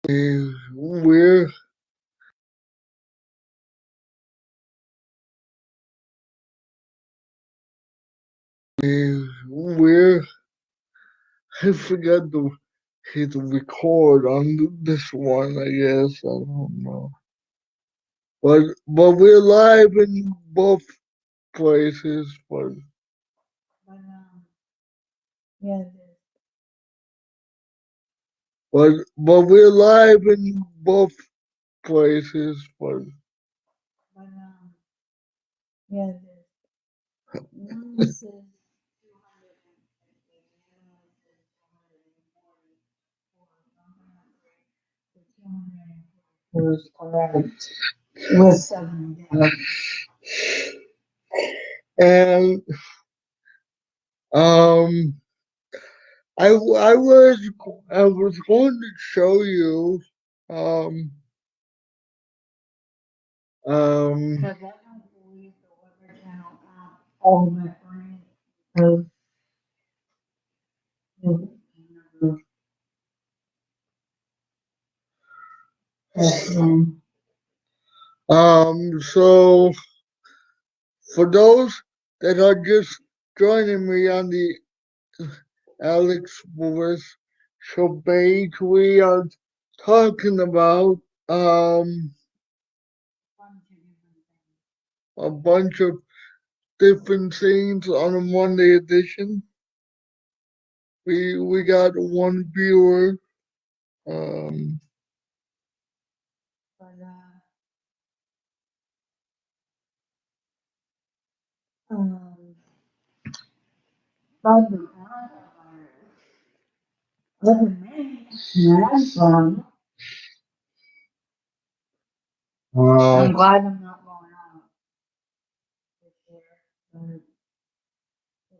we're we're I forgot to hit record on this one. I guess I don't know, but we're live in both places. But yeah, But we're live in both places. but yeah, one says 250, the other one says 244. The 244 is correct with 7 And um, I was going to show you um um because I don't believe the Weather Channel app all my friends because never test them. so for those that are just joining me on the Alex Lewis show page, we are talking about um a bunch of different things on a Monday edition. We got one viewer. Um, But um, but the other man, that's fun. uh, I'm glad I'm not going out this year. But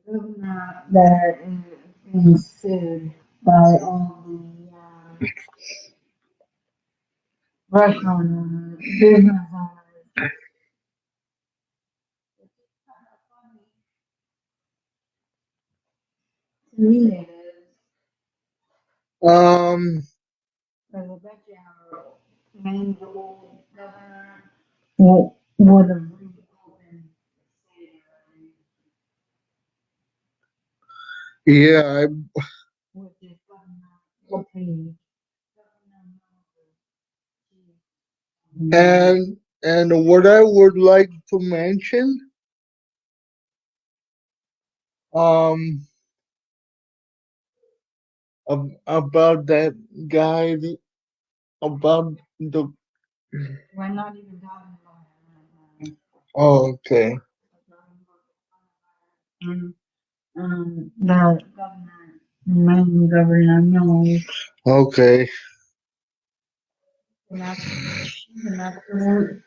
the governor there is being sued by all the restaurant owners, business owners. It's kind of funny to me it is. um, Because I bet you our main old governor would have reopened the state already, yeah, which is governor LePage. Governor Moses. and what I would like to mention, um, about that guy, about the. We're not even talking about him right now. Oh, okay, We're talking about the governor, main governor knows. okay. And that's, she's an absolute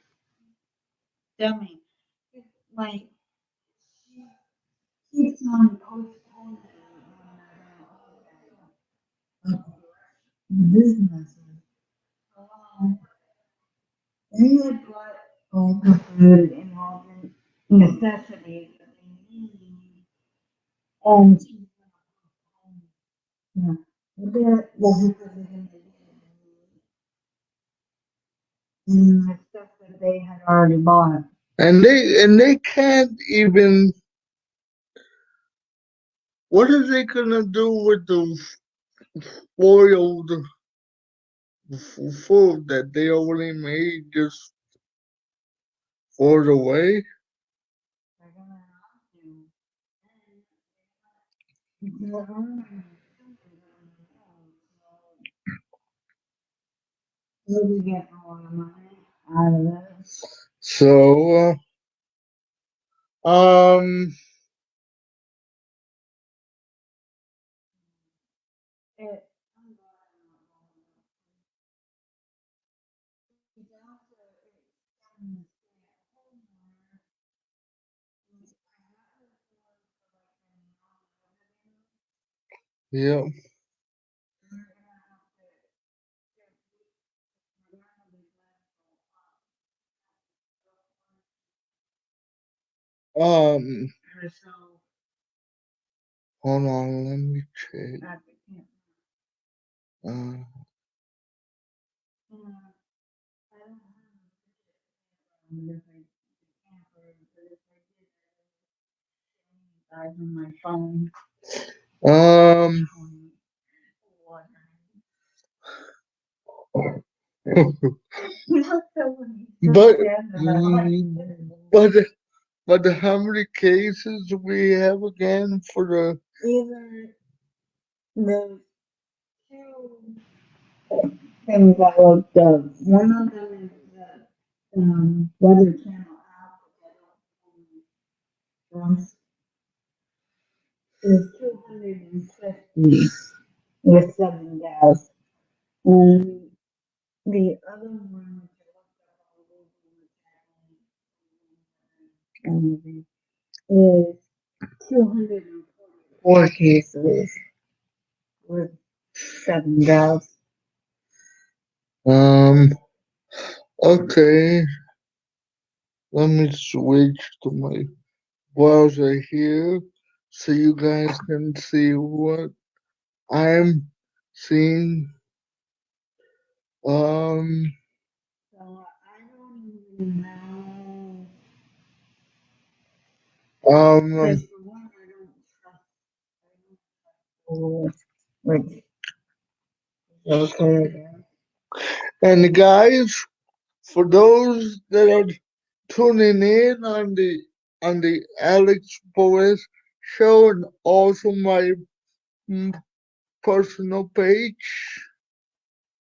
dummy. It's like, she keeps on postponing businesses. Um, they had bought all the food and all the necessities that they need, and she's gonna postpone, the heck are they gonna do? And the stuff that they had already bought. And they can't even. What are they gonna do with the spoiled food that they already made? Just throw it away? They're gonna have to. They're we'll be getting a lot of money out of this. So, It, yeah. Um, herself hold on, let me check. at the camp. Uh, I don't have a if I can't, but if I did, I would on my phone. Um, What? Not the one you but just said but but how many cases do we have again for the? either the two things I looked up. One of them is the Weather Channel app, which is 250 with 7 deaths. And the other one, which I looked up all over, is 244 cases with 7 deaths. Um, okay, let me switch to my browser here so you guys can see what I'm seeing. Um, So I don't even know. um, Because for one, I don't trust schools, which is okay. and guys, for those that are tuning in on the Alex Perez show and also my mm, personal page,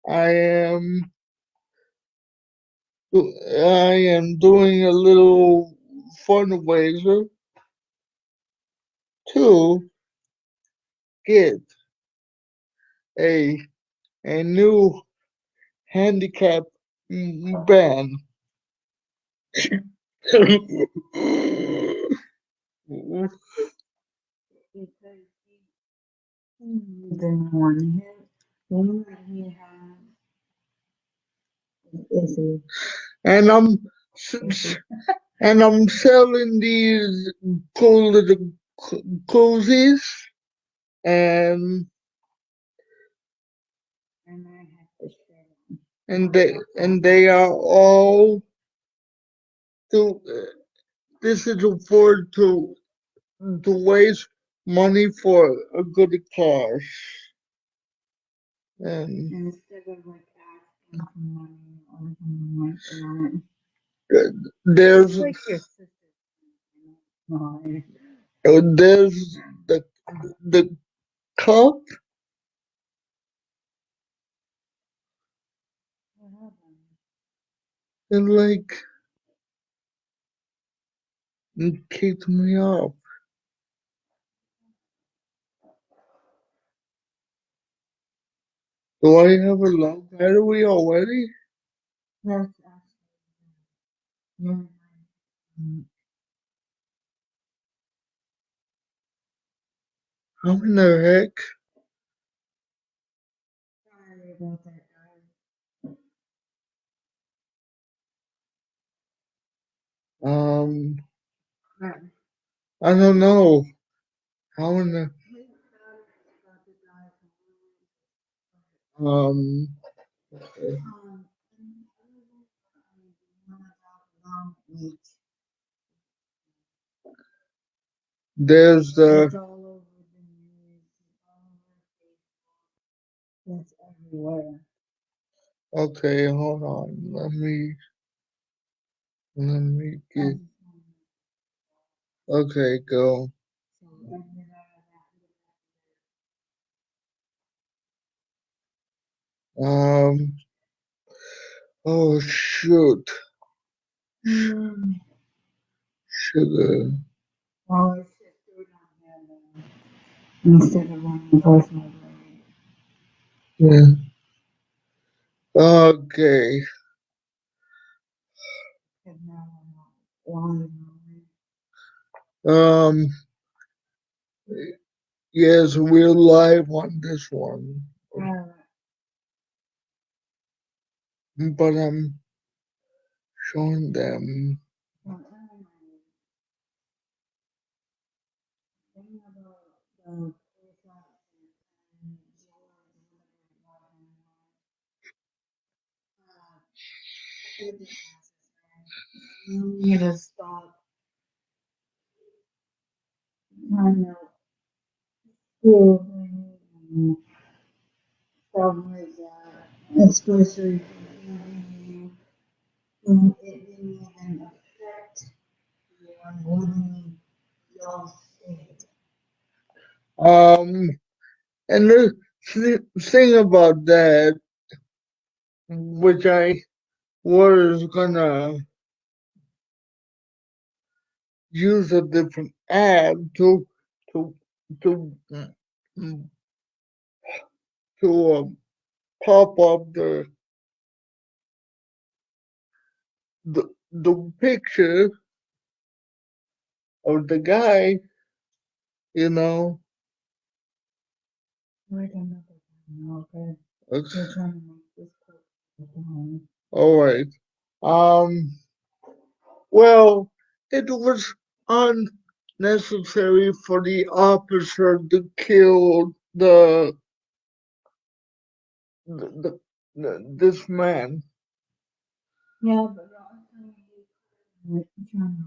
I am I am doing a little fundraiser to get a a new handicap ban. Because he didn't want him. The one that he has is a and issue. and I'm selling these cool little cozies, and And I have to share them. and they are all to this is for to raise money for a good cause. And Instead of like asking for money or something like that. It's there's like your sister. No, there's the cup what happened? and like kicked me off. Do I have a low battery already? That's actually, yeah. How in the heck? Sorry about that, Um, guys. I don't know. How in the um there's the It's all over the news, it's all over Facebook, it's everywhere. okay, hold on. Let me I get just want okay, go. to get rid of Um oh shoot. that. Sugar. Well, it's just do it on hand instead of on the personal blade. Yeah. Okay. Because now I'm not lying. Um yes, we're live on this one. But I'm showing them. Well, thing about the police officer and It just passes, man. You need to stop trying to feel things and stuff like that, especially when it didn't even affect you and living your state. Um, and the thing about that, which I was gonna use a different app to to mm, to pop up the picture of the guy, you know. We're gonna go down, okay? It's, We're trying to make this quick down. all right. Um. Well, it was unnecessary for the officer to kill this man. Yeah, but also we're trying to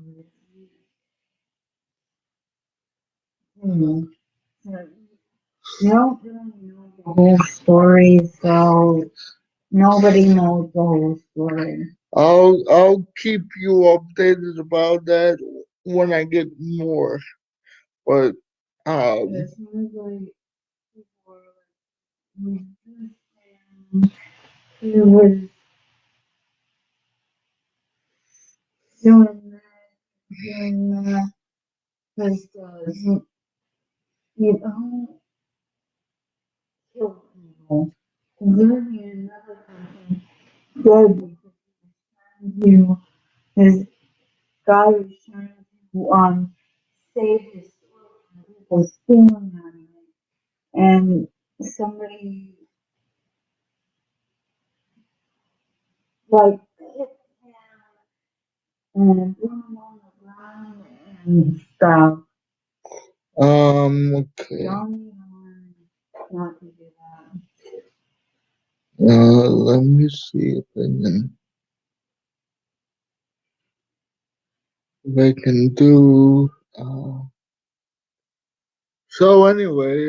really, so you don't really know the whole story, so nobody knows the whole story. I'll keep you updated about that when I get more. But um As soon as like people were like, was this and he was doing that, because you don't kill people. Literally another person dead because you, his guy was trying to save his store from people stealing out of it, and somebody like hit him and threw him on the ground and stuff. okay. Y'all need to learn not to do that. Let me see if I can do so anyway,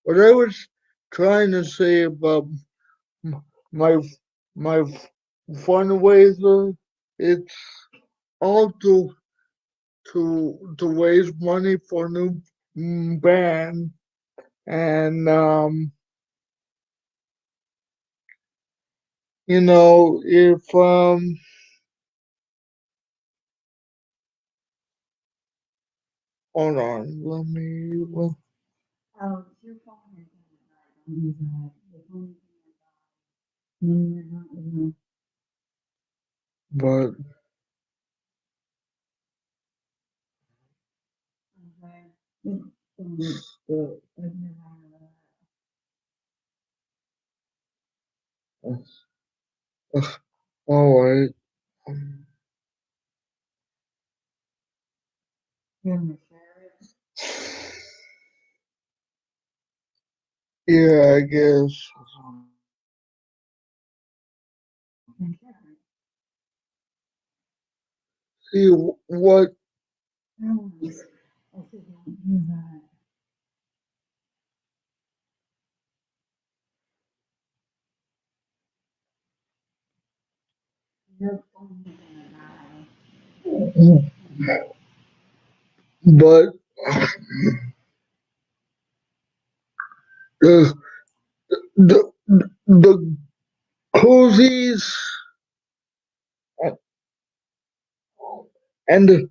what I was trying to say about my my fundraiser, it's all to raise money for a new band, and if hold on, let me Oh, your phone is gonna die. Don't do that. Your phone is gonna die. Then you're not gonna. but Okay. Don't do it. I've never heard of that. all right. You're gonna share it. Yeah, I guess. And share it. See what No, I said don't do that. Your phone is gonna but the the the cozies and the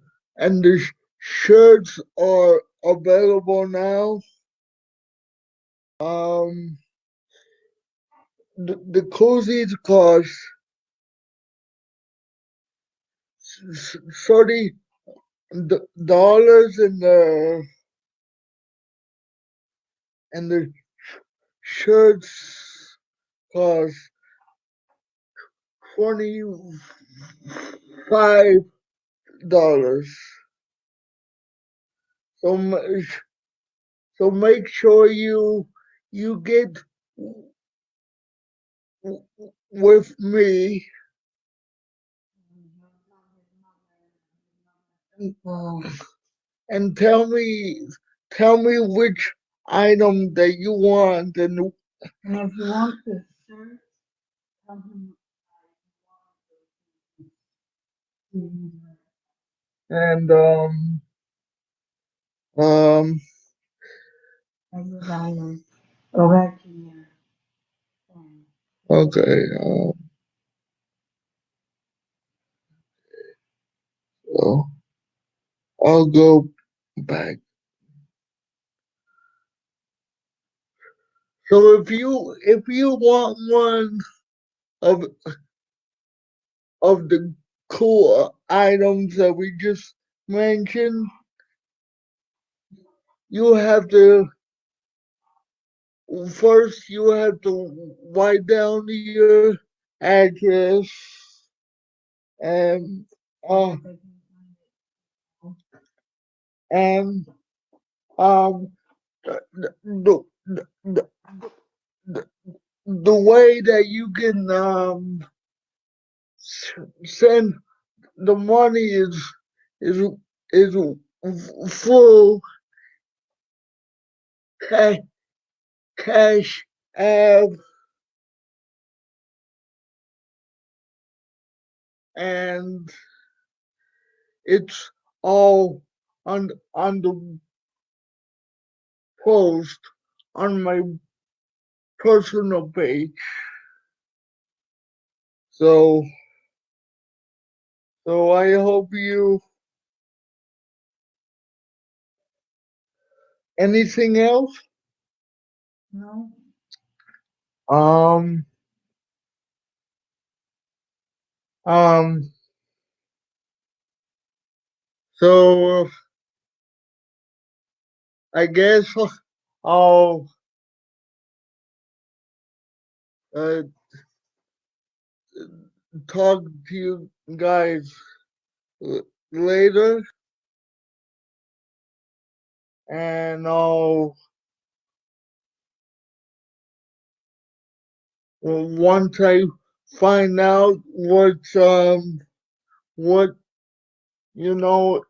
shirts are available now. Um, the cozies cost $30, and the shirts cost $25. So make sure you get with me. Um, and tell me which item that you want And if you want to search, tell him and um as a diamond. Go back to your phone. okay, so I'll go back. So if you want one of the cool items that we just mentioned, you have to first you have to write down your address and uh and um the the, the, the, the way that you can send the money is is full cash, cash app, and it's all on the post on my personal page. So I hope you anything else? No? Um um so I guess I'll uh, talk to you guys later, and once I find out what you know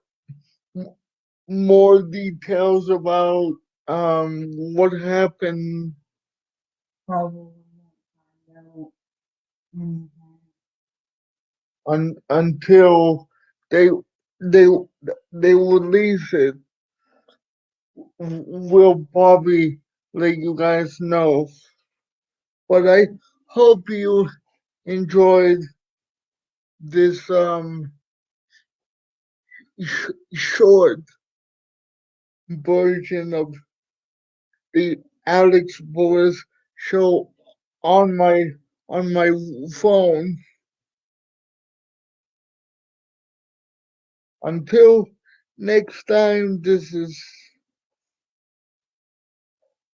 more details about what happened Probably won't find out anything. until they they they release it. We'll probably let you guys know. But I hope you enjoyed this short version of the Alex Boris show on my phone. Until next time, this is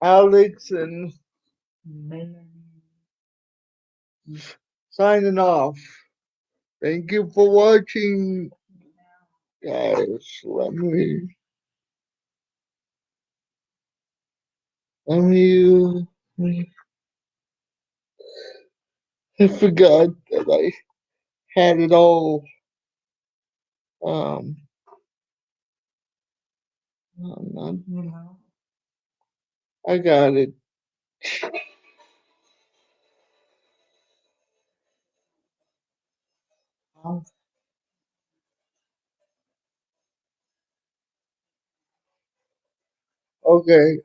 Alex and signing off. Thank you for watching, guys. Let me I forgot that I had it all. Um, I got it. Okay.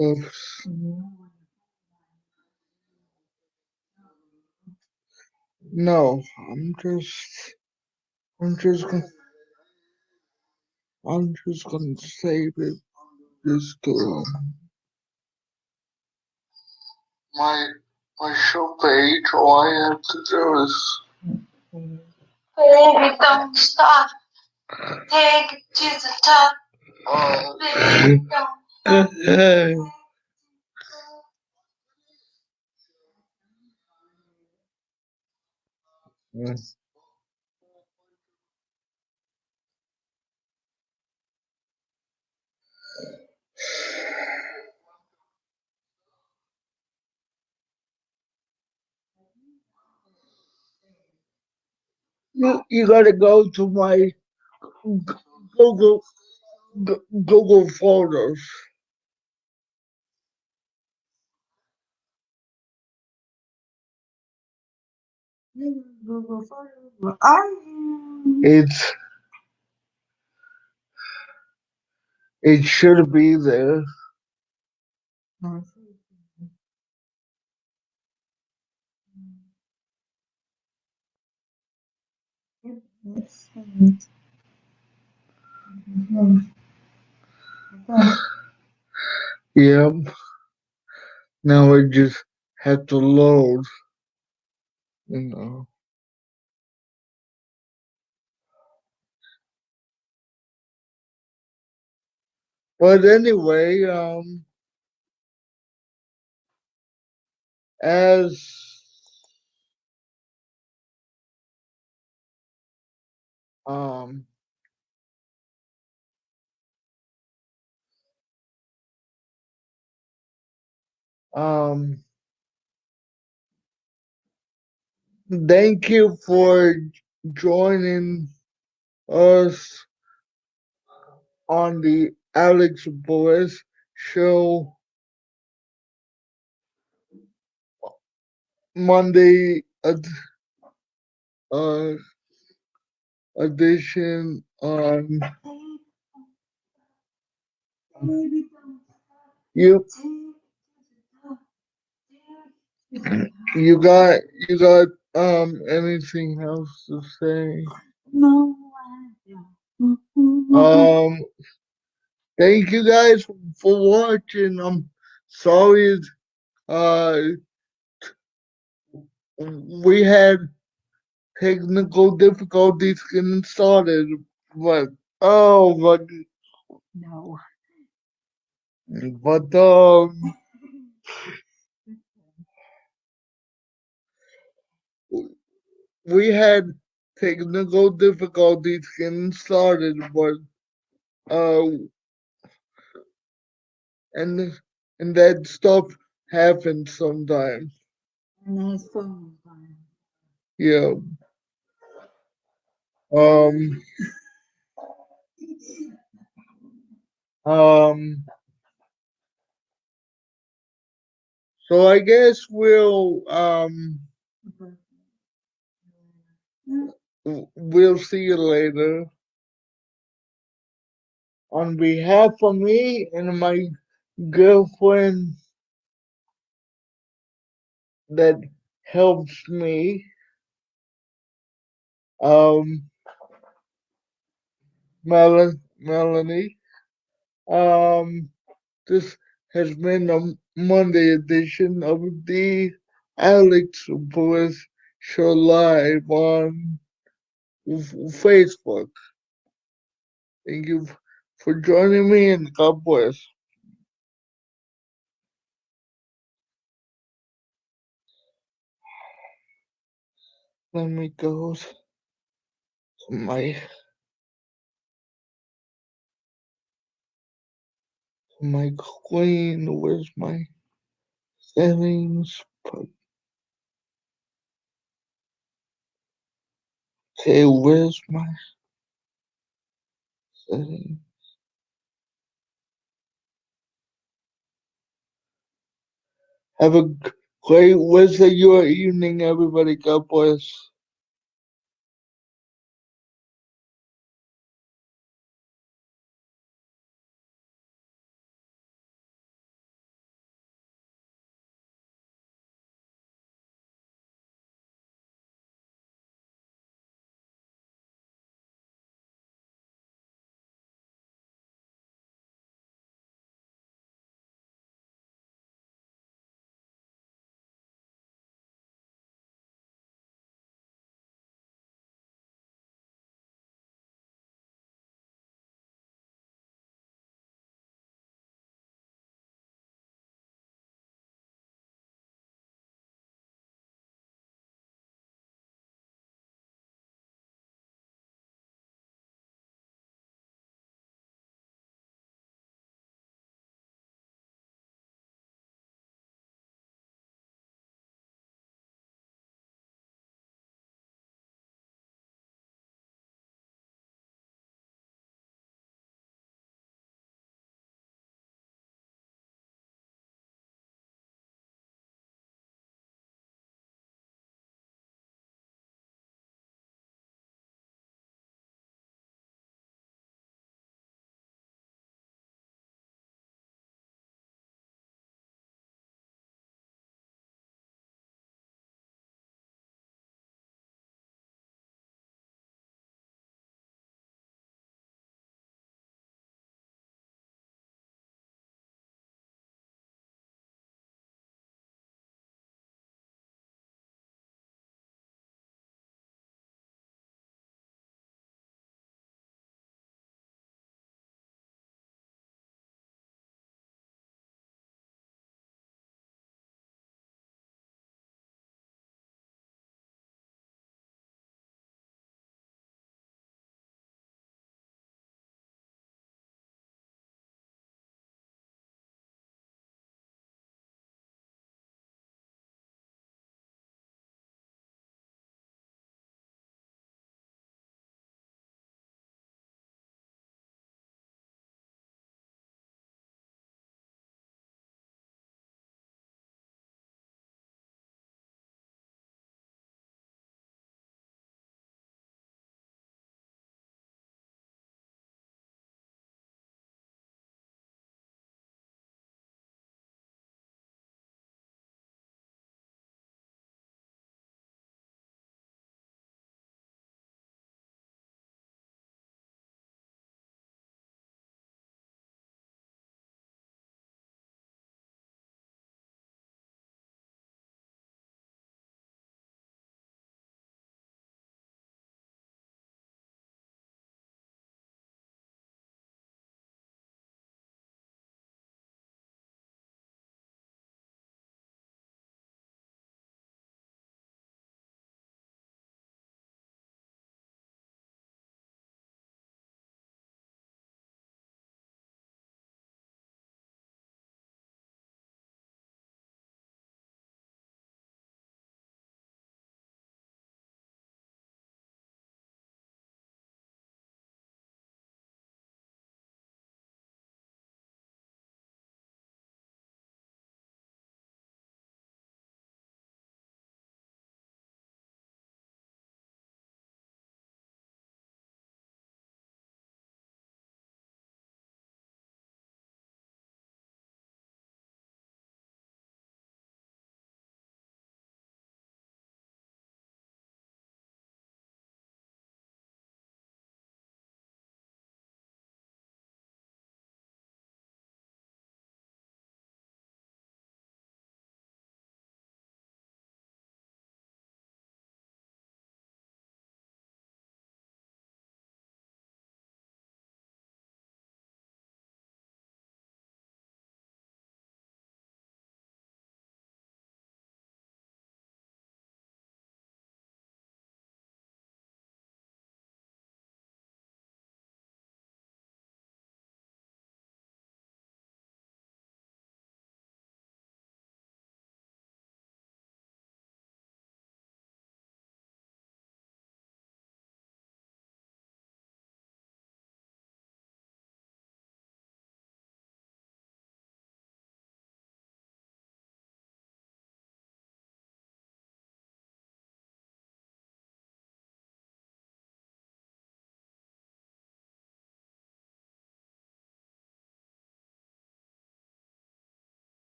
Oops. No, I'm just gonna, save it just to my my show page. All I have to do is. Hey, don't stop. Take it to the top. Oh, baby, don't. You gotta go to my Google Google Photos. Google Photos. Where are you? It should be there. Let's see. Yep. Now I just have to load. You know. But anyway, as um um thank you for joining us on the Alex Boys show Monday uh, edition on you you got anything else to say? No, Um thank you guys for watching. I'm sorry uh we had technical difficulties getting started, but oh no. but we had technical difficulties getting started, but uh and and that stuff happens sometimes. Nice phone. Yeah. Um um so I guess we'll see you later. On behalf of me and my girlfriend that helps me, um Melanie. This has been a Monday edition of the Alex Boys Show Live on Facebook. Thank you for joining me and God bless. Let me go to my queen. Where's my settings? Okay, where's my settings? Have a great rest of your evening, everybody. God bless.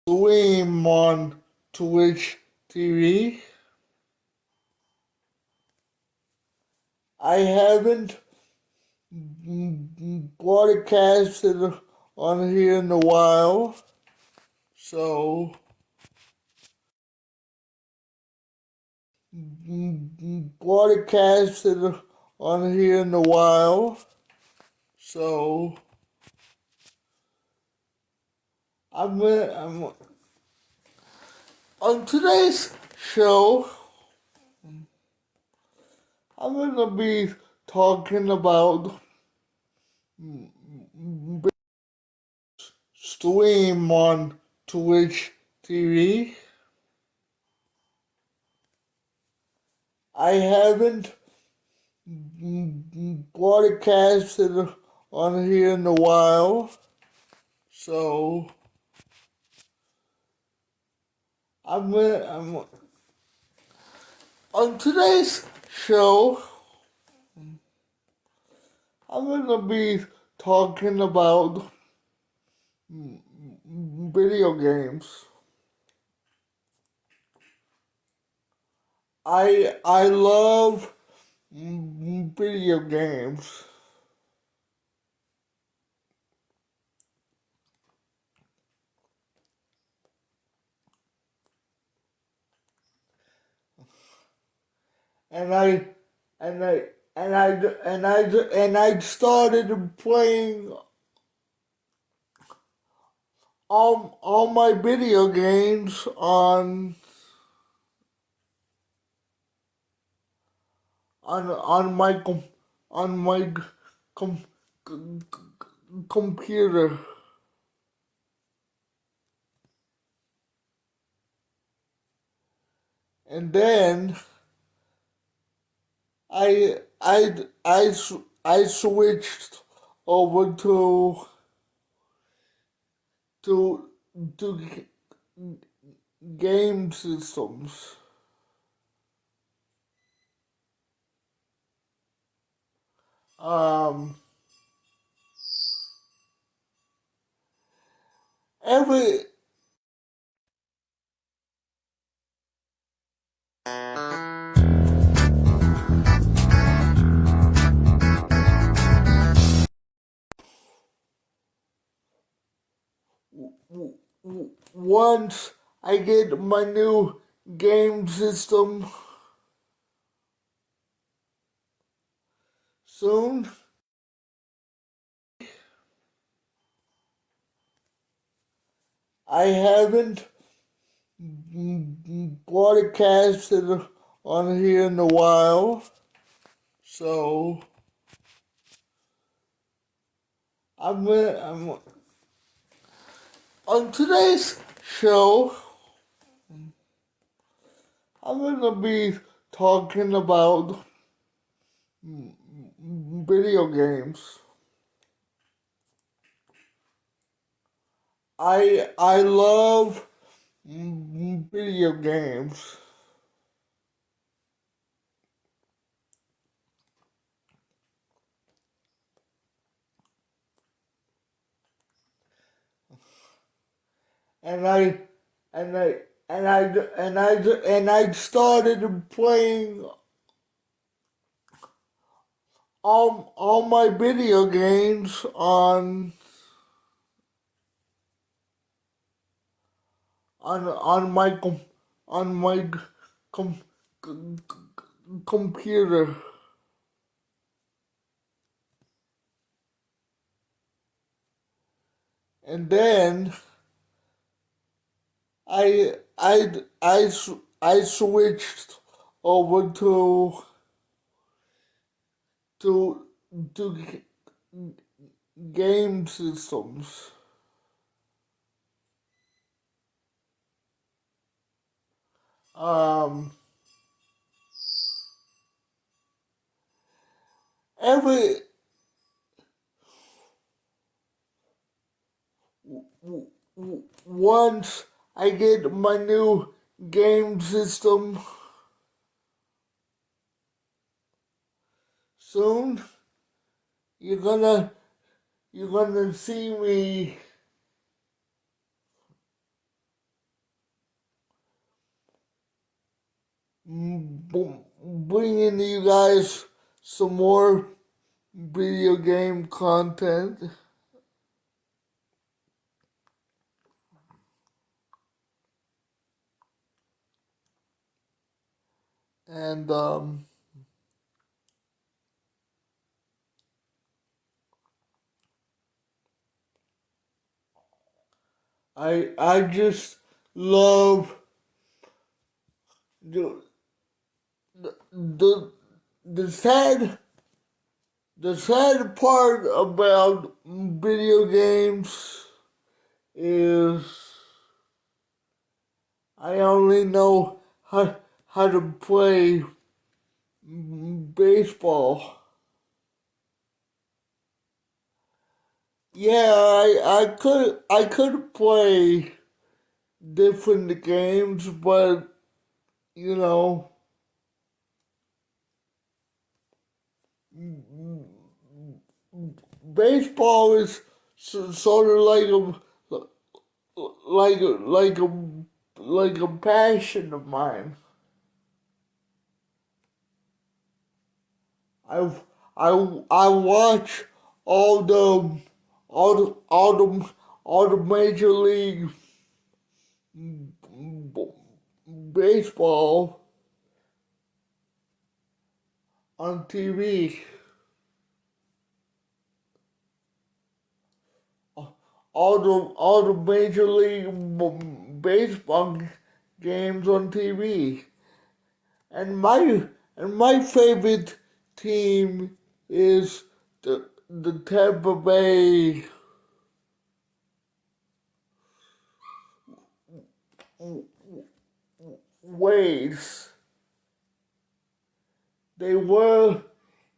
stream on Twitch TV. I haven't broadcasted on here in a while, so broadcasted on here in a while, so I'm on today's show. I'm gonna be talking about stream on Twitch TV. I haven't broadcasted on here in a while, so I'm on today's show. I'm gonna be talking about video games. I love video games. And I started playing all my video games on my on my com, computer, and then I switched over to to game systems. Um, every once I get my new game system soon, I haven't broadcasted on here in a while, so I'm on today's show. I'm gonna be talking about video games. I love video games. And and I I started playing all my video games on my on my com, computer, and then I switched over to to game systems. Um, every once I get my new game system soon, you're gonna see me bringing you guys some more video game content. And I just love the the the sad part about video games is I only know how to play baseball. Yeah, I could play different games, but you know, baseball is sort of like a like a like a passion of mine. I I watch all the all the all the all the major league baseball on TV. All the major league baseball games on TV. And my favorite team is the Tampa Bay Waves. They were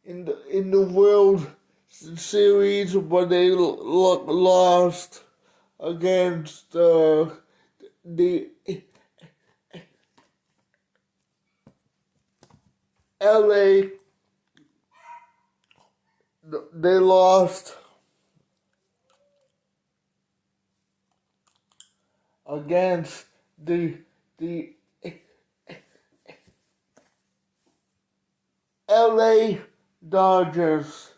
in the World Series, but they lost against the LA. They lost against the LA Dodgers.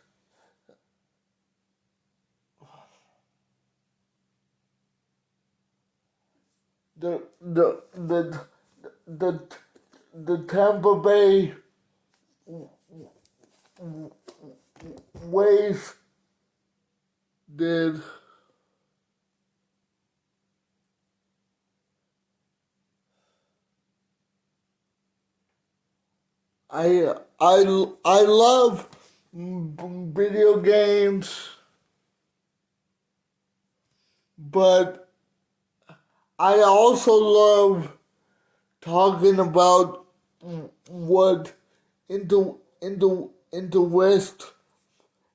The the the Tampa Bay Waves did. I love video games, but I also love talking about what into West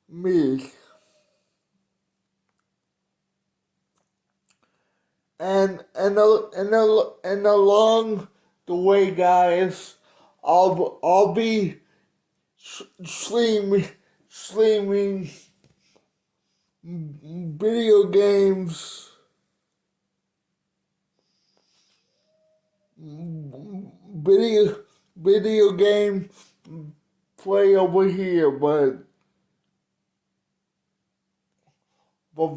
me. And along the way, guys, I'll be streaming video games, video video game play over here, but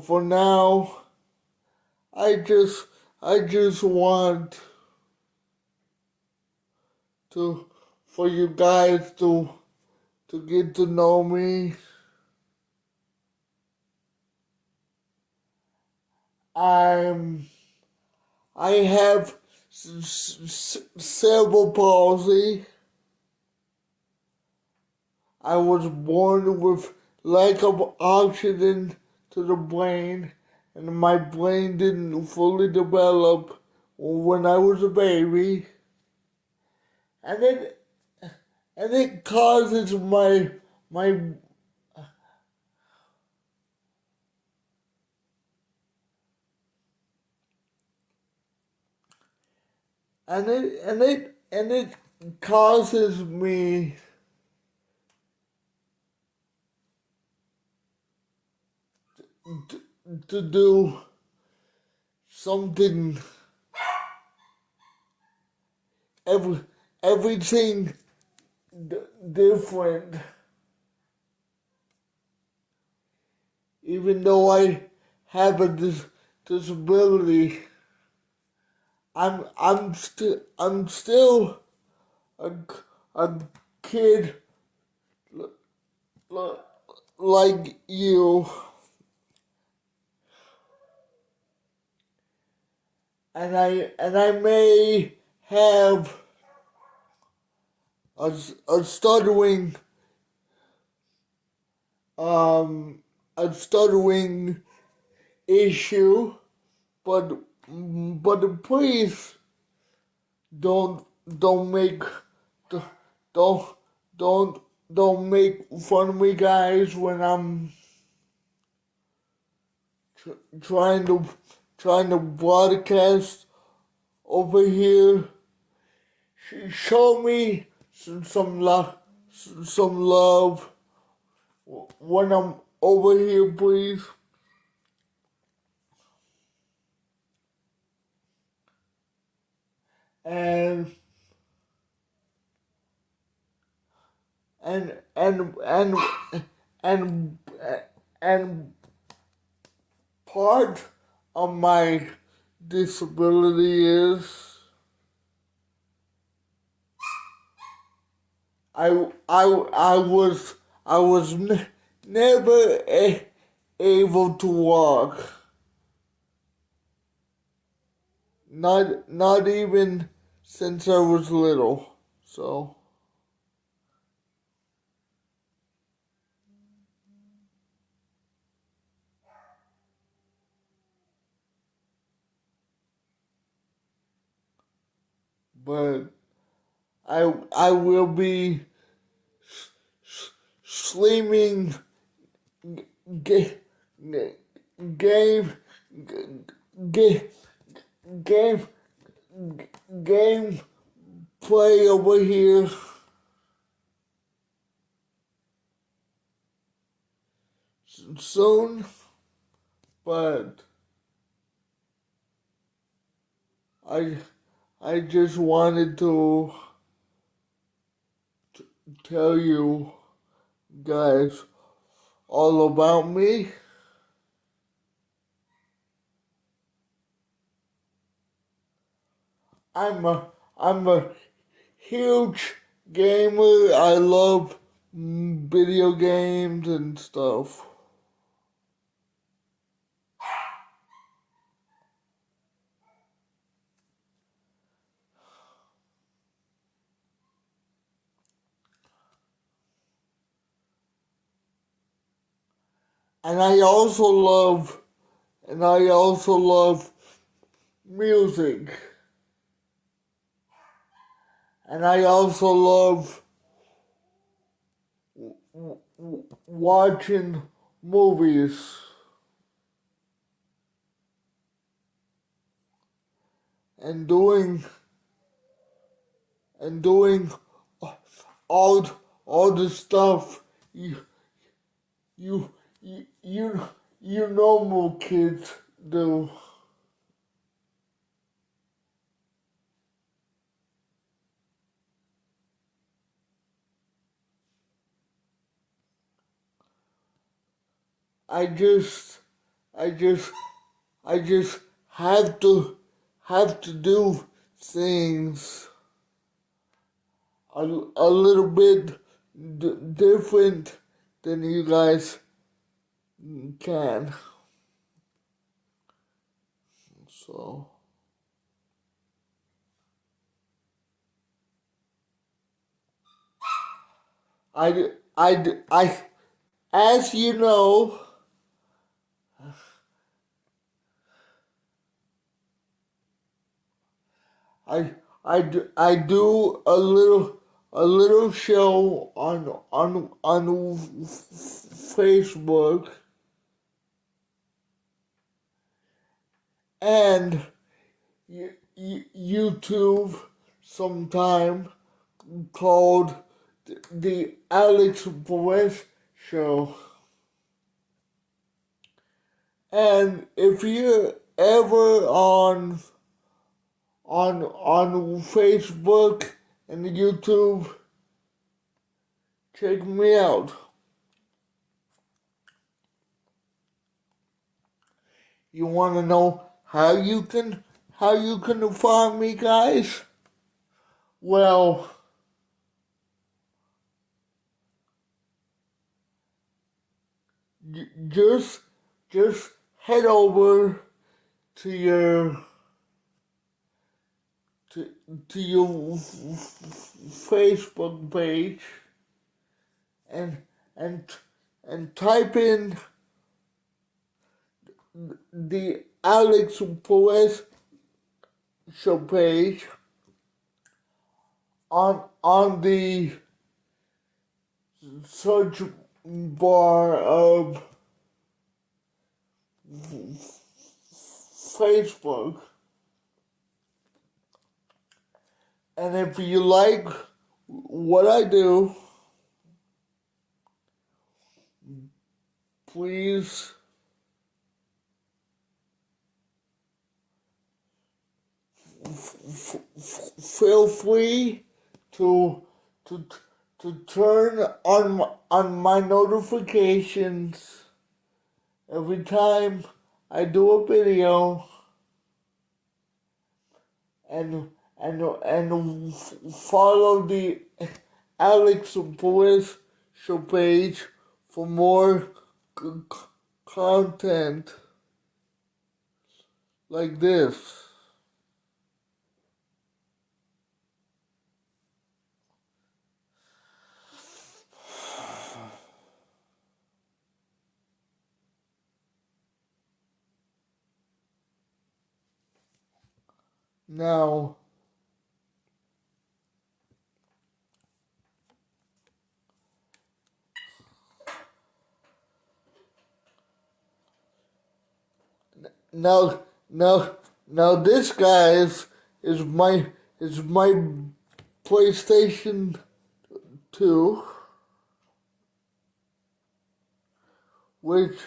for now, I just I just want to for you guys to get to know me. I'm I have cerebral palsy. I was born with lack of oxygen to the brain, and my brain didn't fully develop when I was a baby, and it causes my and it causes me to, to do something every everything different. Even though I have a disability, I'm still a, a kid like you, and I may have a stuttering um a stuttering issue, but please don't don't make don't don't don't make fun of me, guys, when I'm trying to broadcast over here. Show me some love when I'm over here, please. And and and and and and part of my disability is I was never able to walk, not even since I was little. So, but I will be streaming game game game game game play over here soon, but I I just wanted to tell you guys all about me. I'm a huge gamer. I love video games and stuff. And I also love music. And I also love watching movies and doing all all the stuff you you you you normal kids do. I just I just I just have to do things a little bit different than you guys can. So I as you know, I do a little show on Facebook and YouTube sometime called the Alex Perez Show. And if you're ever on Facebook and YouTube. Check me out. You want to know how you can find me, guys? Well, just just head over to your to, to your Facebook page and and and type in the Alex Perez show page on the search bar of Facebook. And if you like what I do, please feel free to to to turn on my notifications every time I do a video, and follow the Alex Boys show page for more content like this. Now, now, now, now, this guys is my PlayStation 2, which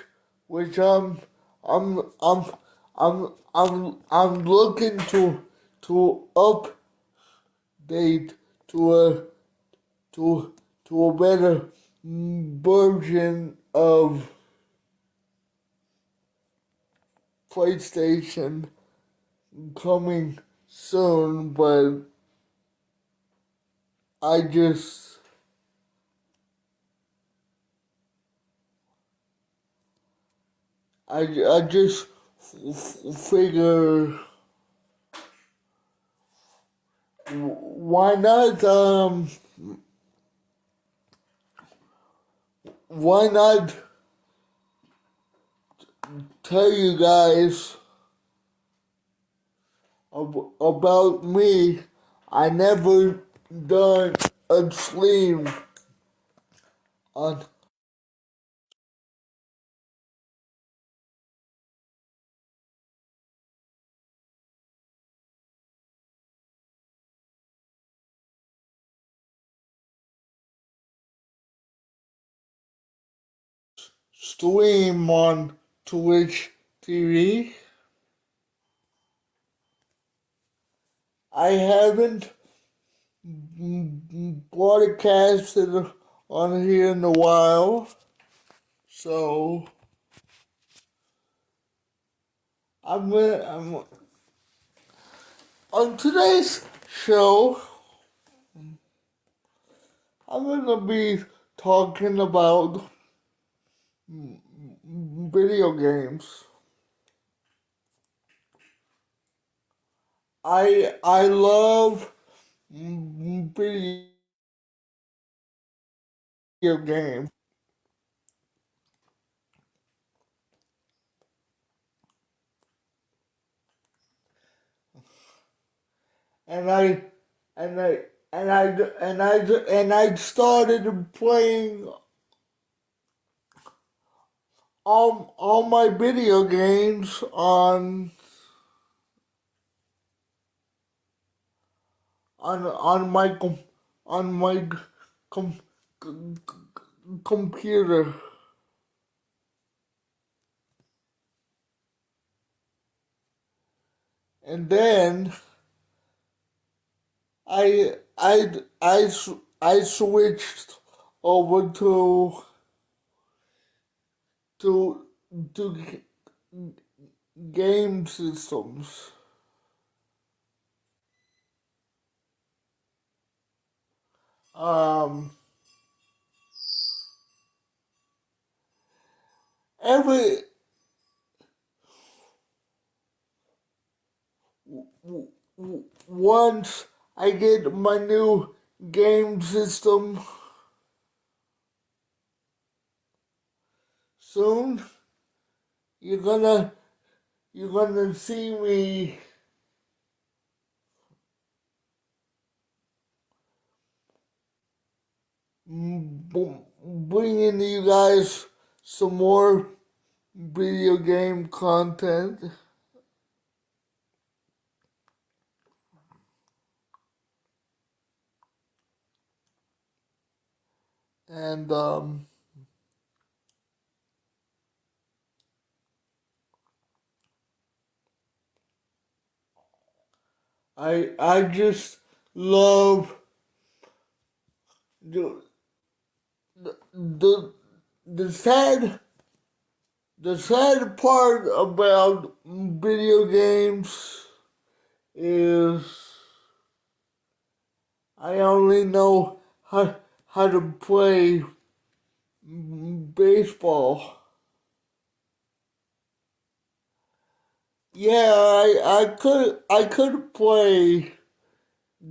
which I'm I'm looking to update to a to a better version of PlayStation coming soon, but I just I just figure why not why not tell you guys about me. I never done a stream on stream on Twitch TV. I haven't broadcasted on here in a while, so I'm on today's show. I'm gonna be talking about video games. I love video games, and and I I started playing all my video games on my on my com, computer, and then I I switched over to to game systems. Um, every once I get my new game system soon, you're gonna you're gonna see me bringing you guys some more video game content. And I just love the the the sad part about video games is I only know how to play baseball. Yeah, I could play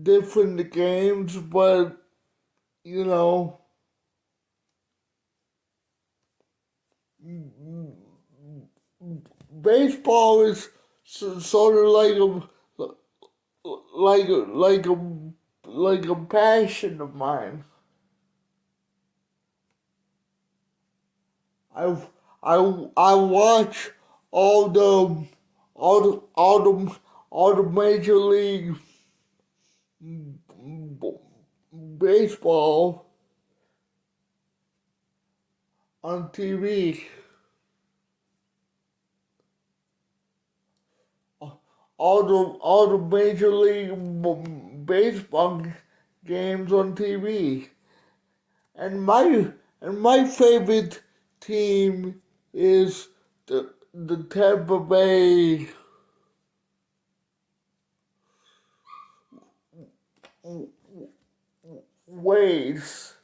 different games, but you know, baseball is sort of like a like a like a passion of mine. I I watch all the all the all the all the major league baseball on TV. All the major league baseball games on TV. And my favorite team is the Tampa Bay Waves.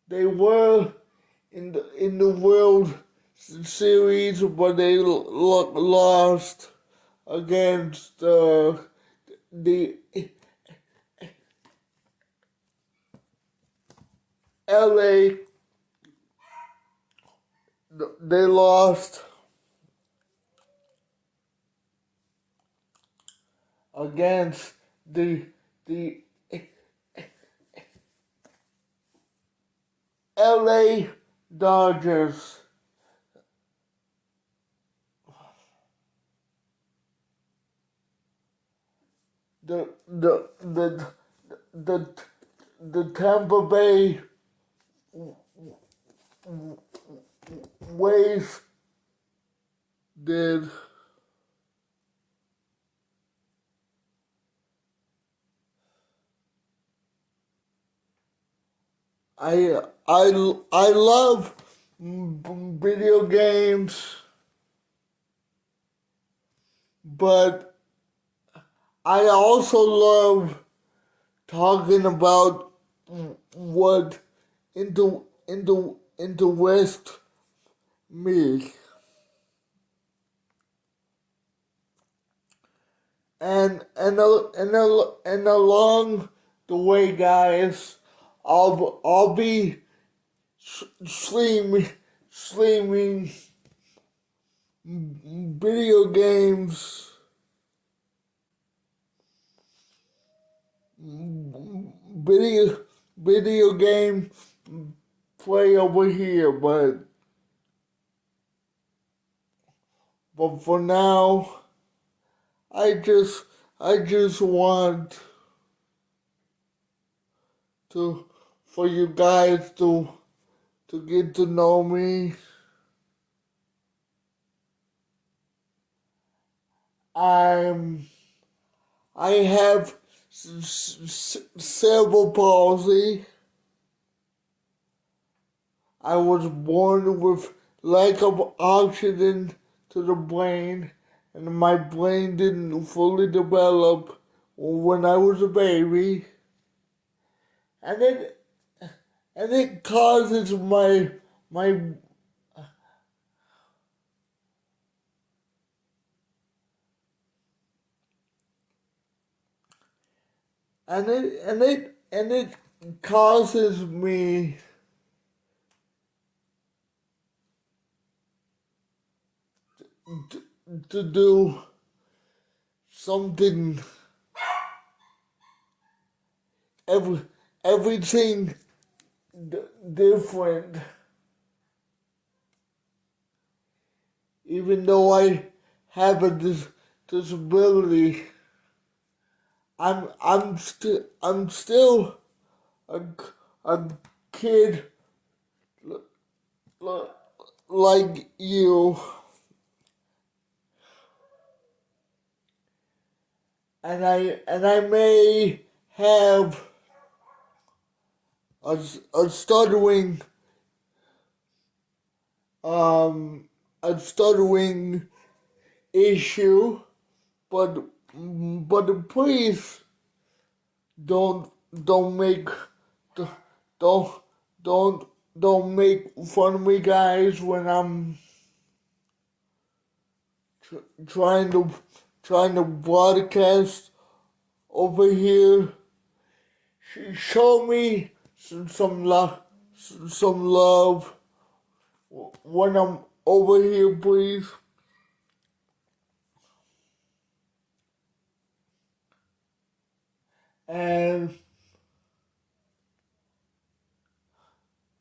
They were in the World Series, but they lost against the LA. They lost against the LA Dodgers. The the the Tampa Bay Waves did. I love video games, but I also love talking about what into West me. And along the way, guys, I'll be streaming video games, video video game play over here, but for now, I just I just want to for you guys to get to know me. I'm I have cerebral palsy. I was born with lack of oxygen to the brain, and my brain didn't fully develop when I was a baby, and it causes my and it causes me to, to do something every everything different, even though I have a disability. I'm still a, a kid like you, and I may have a, a stuttering um a stuttering issue, but please don't don't make don't don't don't make fun of me, guys, when I'm trying to broadcast over here. Show me some love when I'm over here, please. And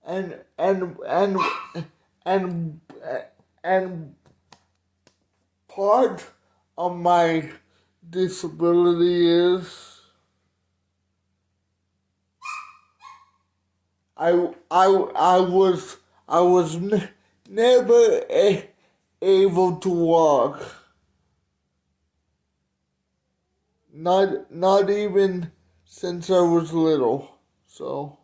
and and and and and part of my disability is I was never able to walk, not even since I was little. So,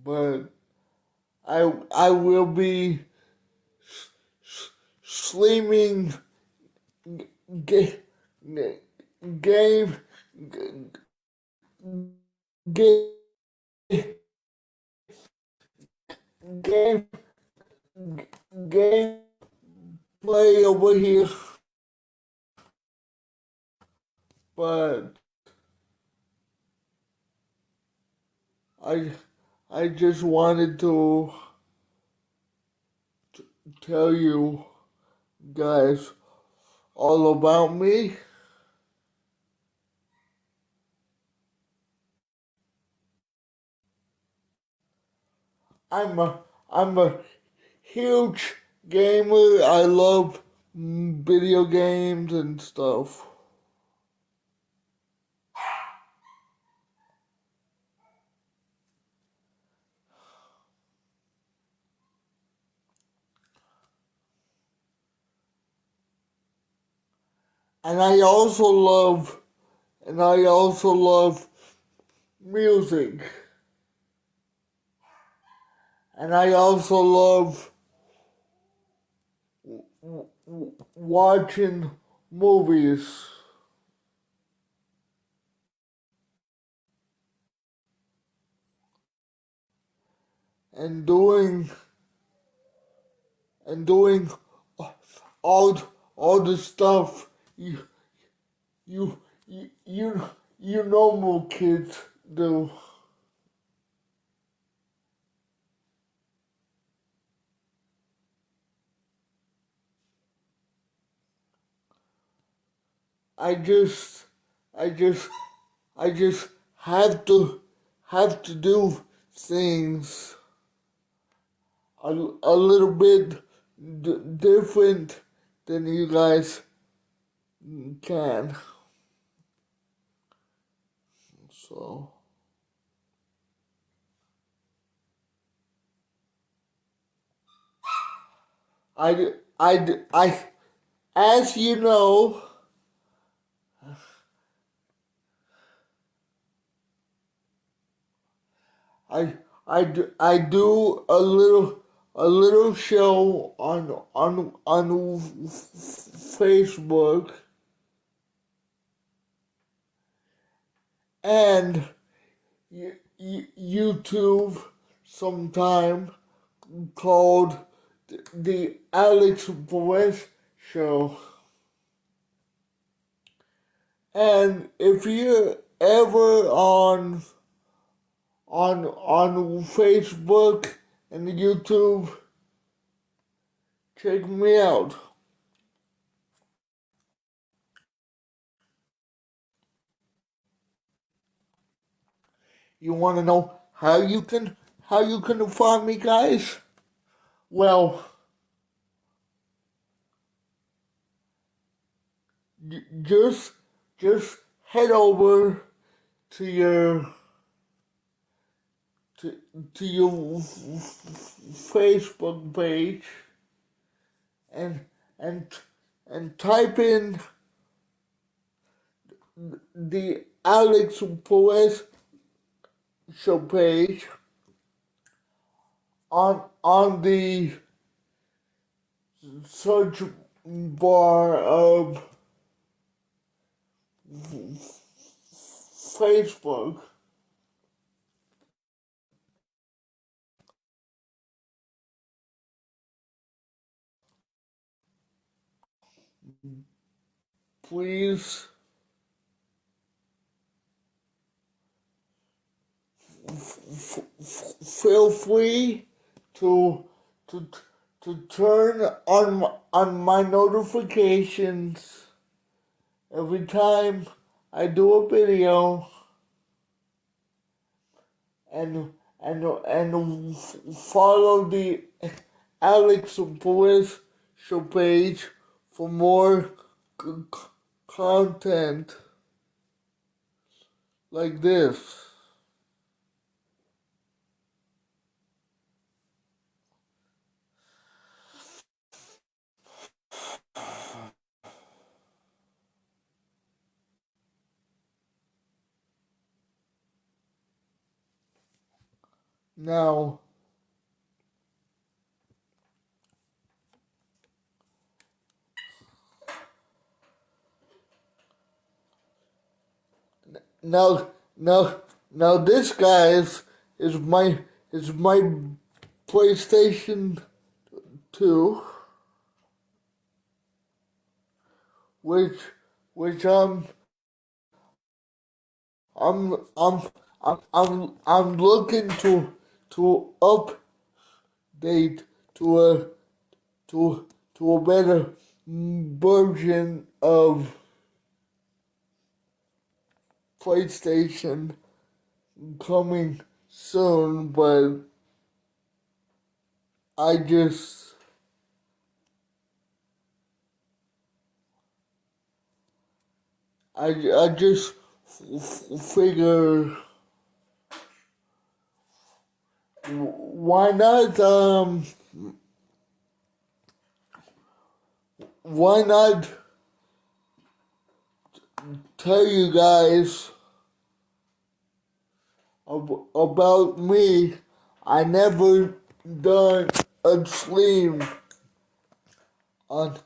but I will be streaming ga- game game game game play over here, but I I just wanted to tell you guys all about me. I'm a huge gamer. I love video games and stuff. And I also love music. And I also love watching movies and doing all all the stuff you you normal kids do. I just I just I just have to do things a little bit different than you guys can. So I, as you know, I do a little show on Facebook and YouTube sometime called the Alex Perez Show. And if you're ever on Facebook and YouTube, check me out. You want to know how you can find me, guys? Well, just just head over to your to, to your Facebook page and and and type in the Alex Perez Show page on the search bar of Facebook. Please feel free to to to turn on my notifications every time I do a video and follow the Alex Perez Show page for more content like this. Now, now, now, now, this guys is my PlayStation 2, which which I'm I'm I'm looking to update to a to a better version of PlayStation coming soon, but I just I just figure why not why not tell you guys about me. I never done a stream on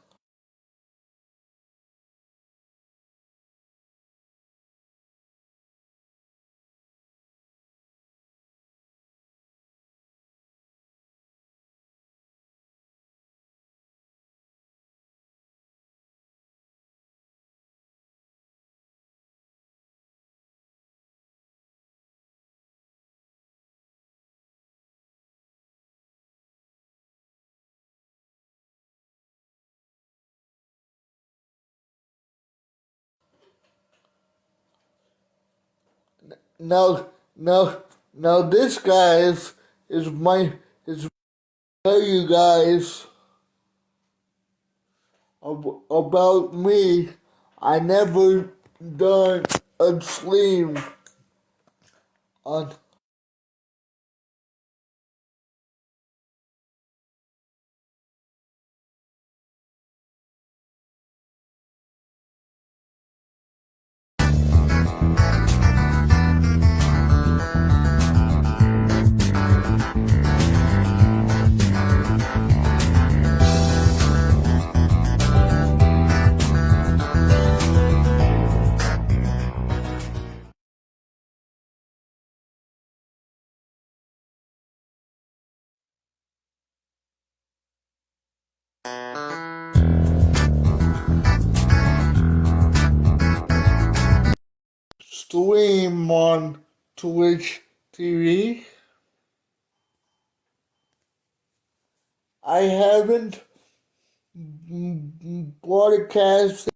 now now now this guys is my is tell you guys about me. I never done a stream on stream on Twitch TV. I haven't broadcast.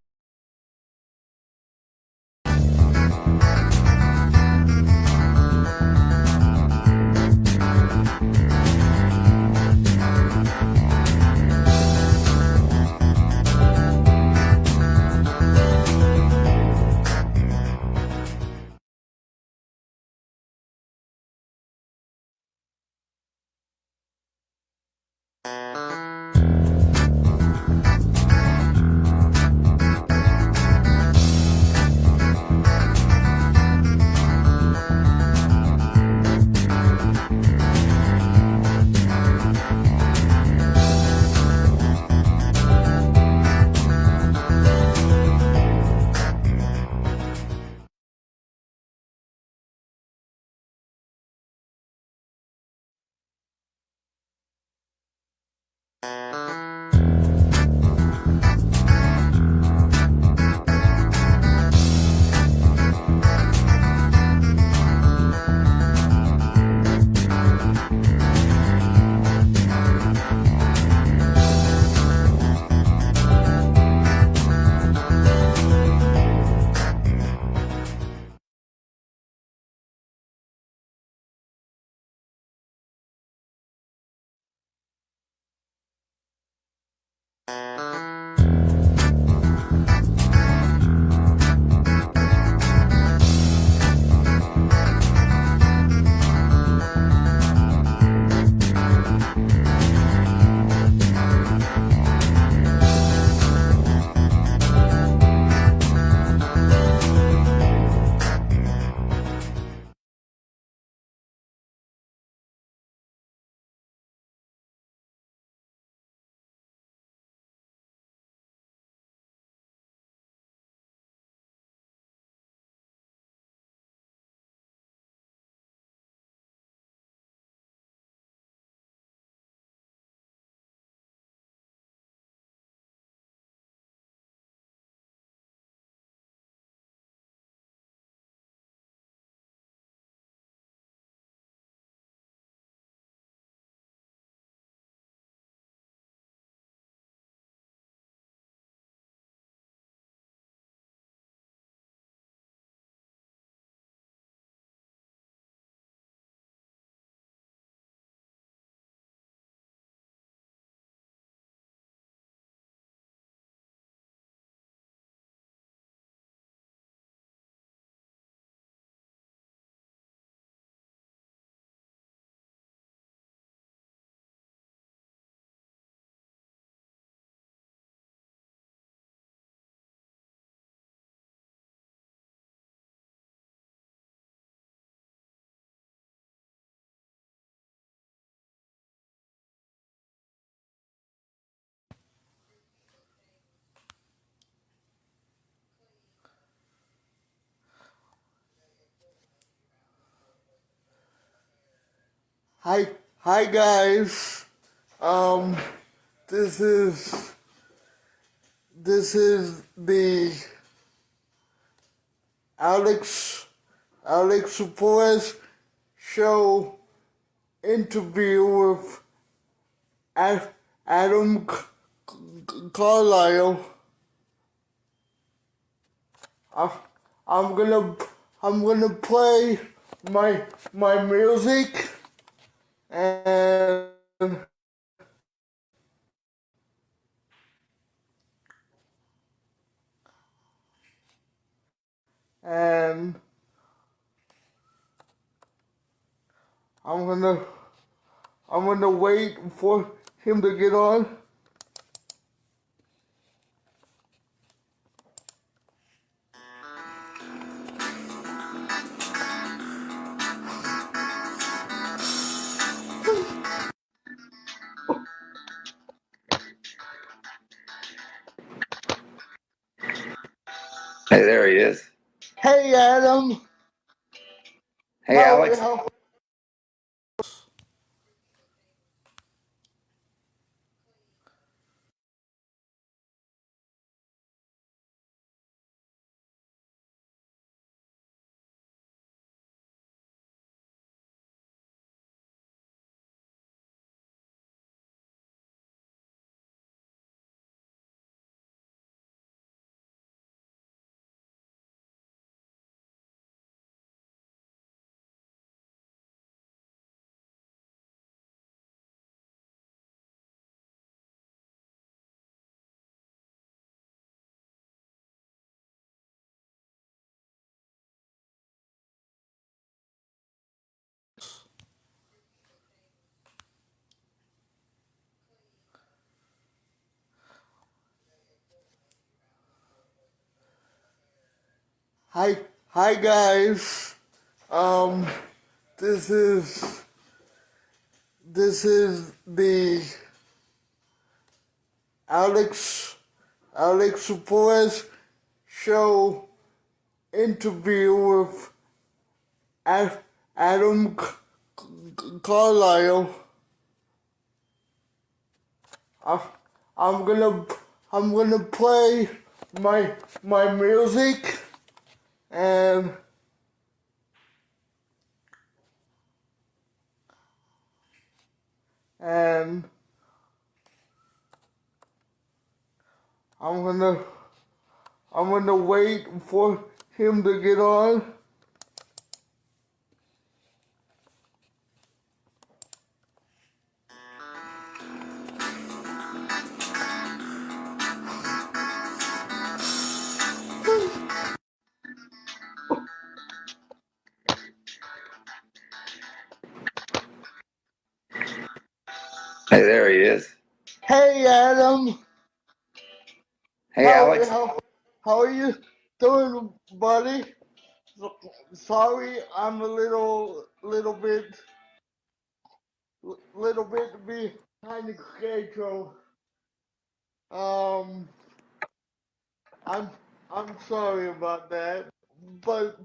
Hi, hi guys. Um, this is the Alex Perez show interview with Adam Carlisle. I, I'm gonna play my music and and I'm gonna wait for him to get on. Hey, there he is. Hey Adam, Hey, Alex. how Hi, hi guys. Um, this is the Alex Perez show interview with Adam Carlisle. I, I'm gonna I'm gonna play my music and and I'm gonna I'm gonna wait for him to get on. Hey, there he is. Hey Adam, Hey, how Alex. how how are you doing, buddy? Sorry, I'm a little bit behind the schedule. Um, I'm I'm sorry about that. But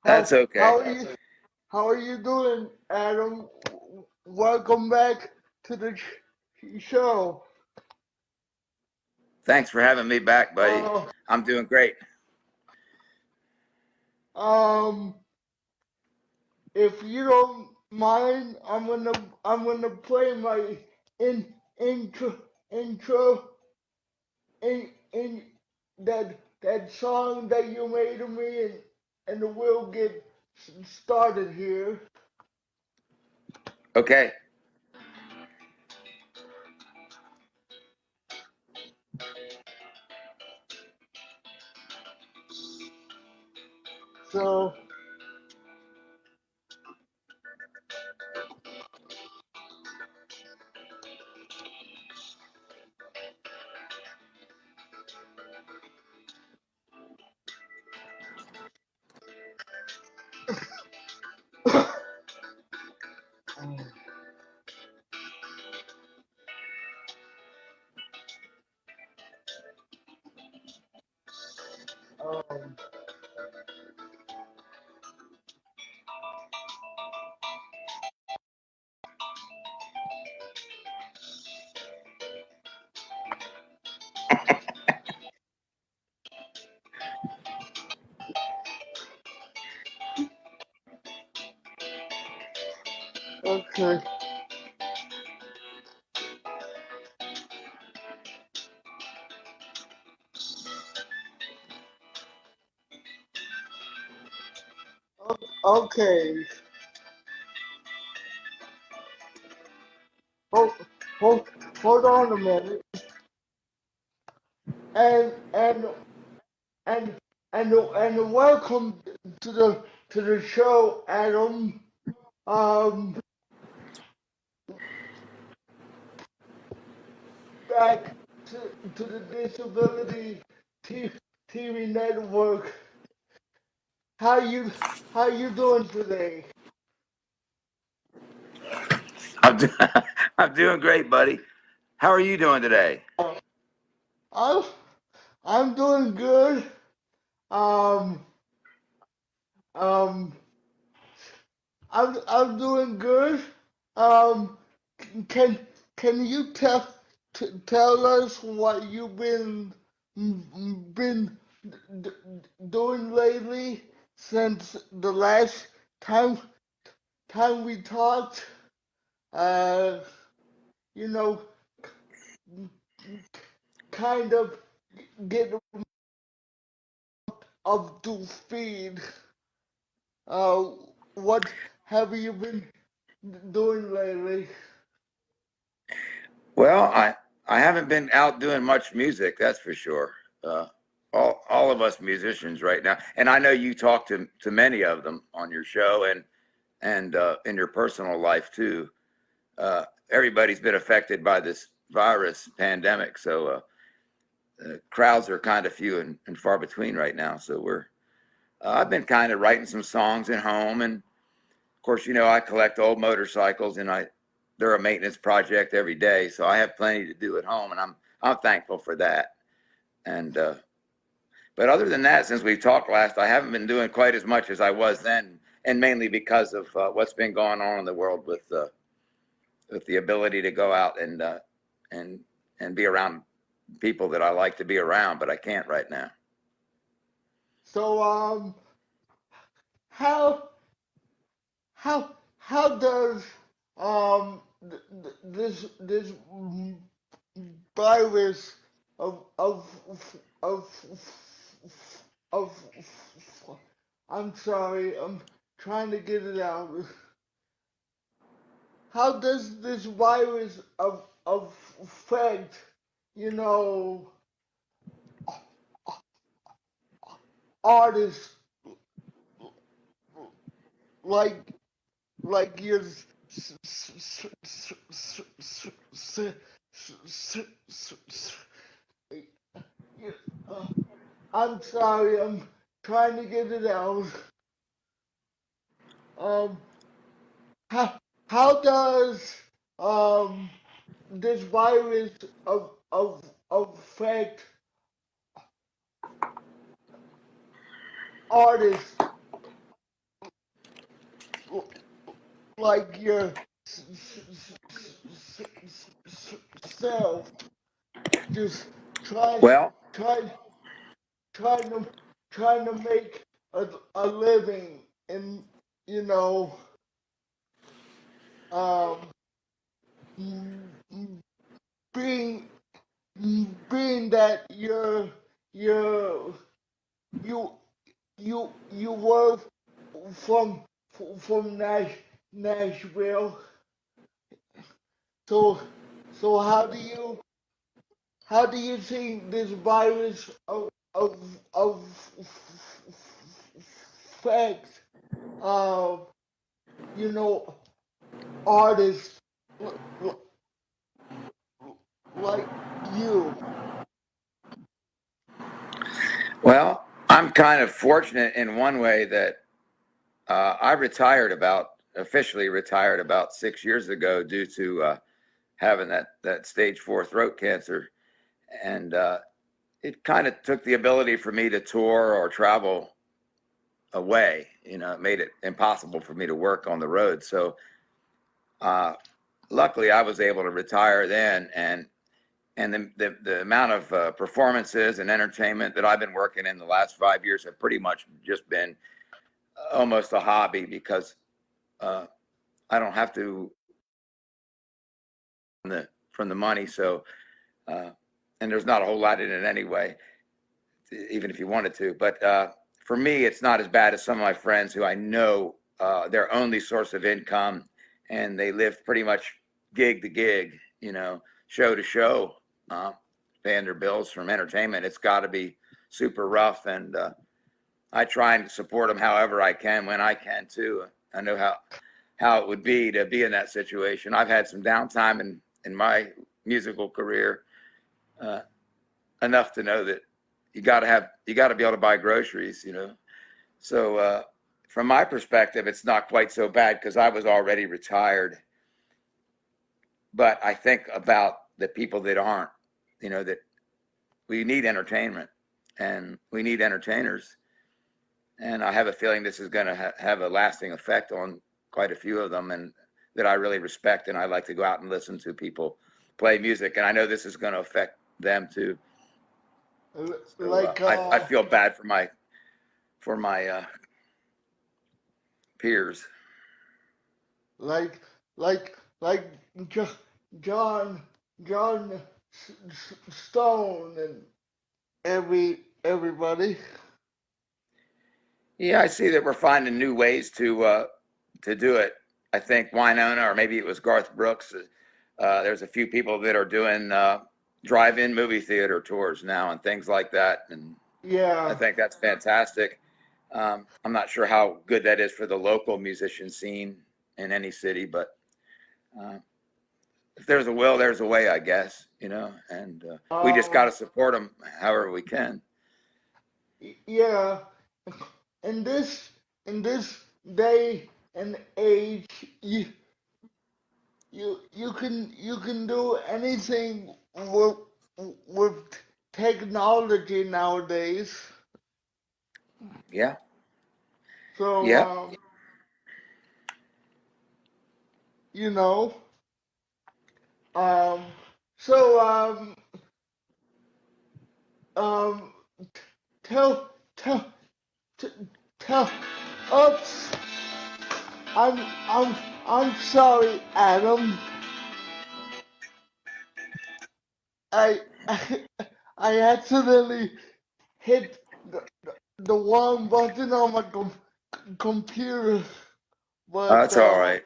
That's okay. how are you doing, Adam? Welcome back to the show. Thanks for having me back, buddy. Uh, I'm doing great. um, if you don't mind, I'm gonna play my in intro intro in that song that you made of me, and we'll get started here. Okay. So um, okay. Okay. Hold, hold, hold on a minute. And and and and welcome to the show, Adam. Um, back to the Disability T- TV Network. How you how you doing today? I'm, do- I'm doing great, buddy. How are you doing today? I'm I'm doing good. Um um I'm doing good. Um, can can you tell us what you've been d- doing lately since the last time we talked? Uh, you know, kind of get up to speed. Uh, what have you been doing lately? Well, I haven't been out doing much music, that's for sure. Uh, all of us musicians right now, and I know you talk to many of them on your show and in your personal life too. Everybody's been affected by this virus pandemic, so crowds are kind of few and far between right now. So I've been kind of writing some songs at home, and of course, I collect old motorcycles, and they're a maintenance project every day, so I have plenty to do at home, and I'm thankful for that. And but other than that, since we talked last, I haven't been doing quite as much as I was then, and mainly because of what's been going on in the world with the ability to go out and and be around people that I like to be around, but I can't right now. So how how does this virus of of of I'm sorry, I'm trying to get it out. How does this virus of affect, you know, artists like your I'm sorry, I'm trying to get it out. Um, how does um this virus affect artists like your self? Just try Well, try trying to trying to make a living and you know um being being that you're you you were from from Nashville. So so how do you think this virus of affects uh you know artists like you? well, I'm kind of fortunate in one way that I officially retired about 6 years ago due to having that stage 4 throat cancer, and it kind of took the ability for me to tour or travel away. It made it impossible for me to work on the road. So uh, luckily, I was able to retire then, and the amount of performances and entertainment that I've been working in the last 5 years have pretty much just been almost a hobby because uh, I don't have to from the money. So uh, and there's not a whole lot in it anyway, even if you wanted to. But for me, it's not as bad as some of my friends who I know their only source of income, and they live pretty much gig to gig, show to show, paying their bills from entertainment. It's got to be super rough, and I try and support them however I can when I can too. I know how it would be to be in that situation. I've had some downtime in my musical career, uh, enough to know that you got to be able to buy groceries. So from my perspective, it's not quite so bad because I was already retired. But I think about the people that aren't, that we need entertainment and we need entertainers. And I have a feeling this is going to have a lasting effect on quite a few of them, and that I really respect. And I like to go out and listen to people play music. And I know this is going to affect them too. So Like I feel bad for my peers. like like Jo- John John Stone and everybody. Yeah, I see that we're finding new ways to do it. I think Winona, or maybe it was Garth Brooks. There's a few people that are doing drive-in movie theater tours now and things like that, and I Yeah. think that's fantastic. I'm not sure how good that is for the local musician scene in any city, but uh, if there's a will, there's a way, I guess. And we just got Um. to support them however we can. Yeah. in this day and age, you can do anything with technology nowadays. Yeah. So Yeah. you know, um, so um, tell tell t- tell. Oops, I'm I'm I'm sorry, Adam. I I accidentally hit the wrong button on my computer, but That's all right.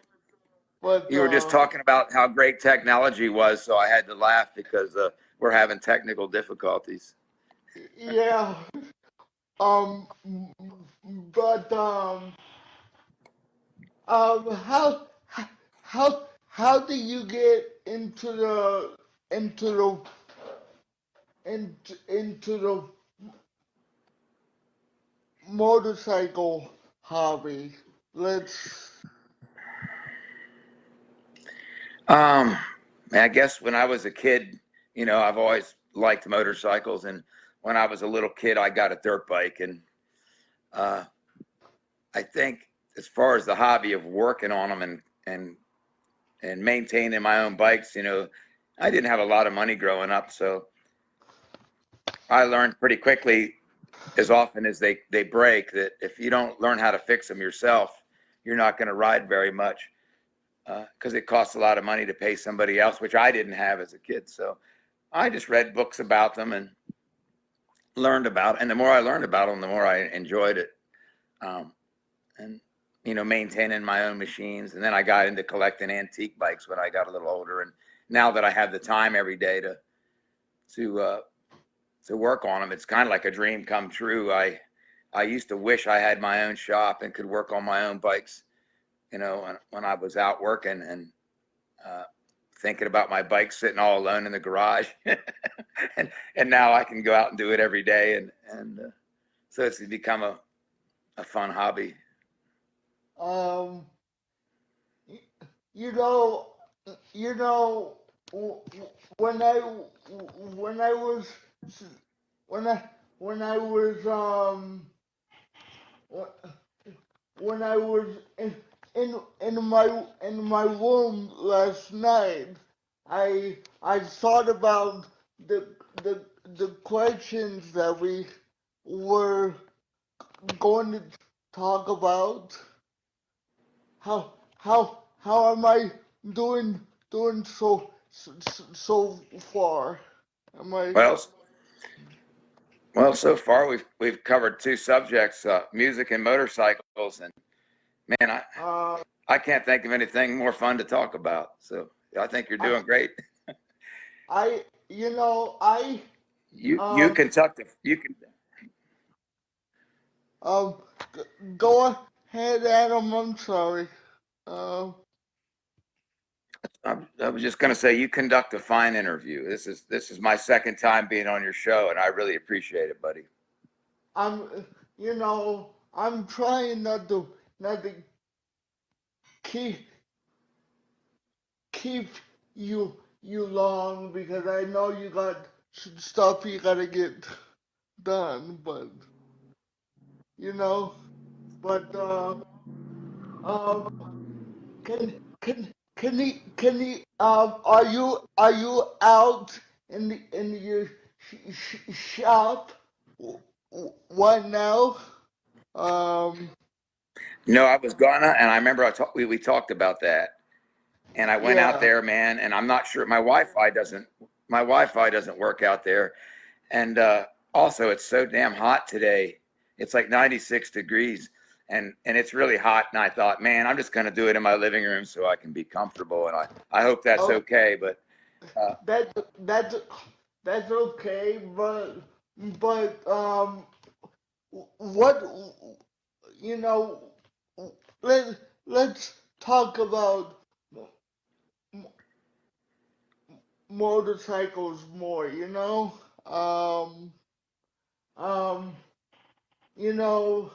but You were just talking about how great technology was, so I had to laugh because we're having technical difficulties. yeah, um, but how how do you get into the into the motorcycle hobby? Let's Um, I guess when I was a kid, I've always liked motorcycles, and when I was a little kid, I got a dirt bike, and uh, I think as far as the hobby of working on them and maintaining my own bikes, I didn't have a lot of money growing up, so I learned pretty quickly, as often as they break, that if you don't learn how to fix them yourself, you're not going to ride very much because it costs a lot of money to pay somebody else, which I didn't have as a kid. So I just read books about them and learned about it. And the more I learned about them, the more I enjoyed it. Um, and maintaining my own machines. And then I got into collecting antique bikes when I got a little older. And now that I have the time every day to uh, to work on them, it's kind of like a dream come true. I used to wish I had my own shop and could work on my own bikes. When I was out working and uh, thinking about my bike sitting all alone in the garage, and now I can go out and do it every day, and so it's become a fun hobby. um you know you know when when I was when I when I was when I was in my room last night, I thought about the the the questions that we were going to talk about. How am I doing so far? Am I Well, so far we've covered two subjects: music and motorcycles, and man, uh I can't think of anything more fun to talk about. So I think you're I doing great. I you know I You um conduct you can. um go ahead, Adam. I'm sorry. Um I was just going to say you conduct a fine interview. This is my second time being on your show, and I really appreciate it, buddy. I'm I'm trying not to keep keep you long because I know you got stuff you gotta get done, but you know, but um, can you are you out in your shop right now? Um, No, I was gonna, and I remember we talked about that, and I went out yeah. there, man, and I'm not sure my Wi-Fi doesn't work out there, and also it's so damn hot today. It's like 96 degrees, and it's really hot. And I thought, man, I'm just gonna do it in my living room so I can be comfortable, and I hope that's Oh, okay. But that that's that's okay, but what you know, let let's talk about motorcycles more. Um, um, you know.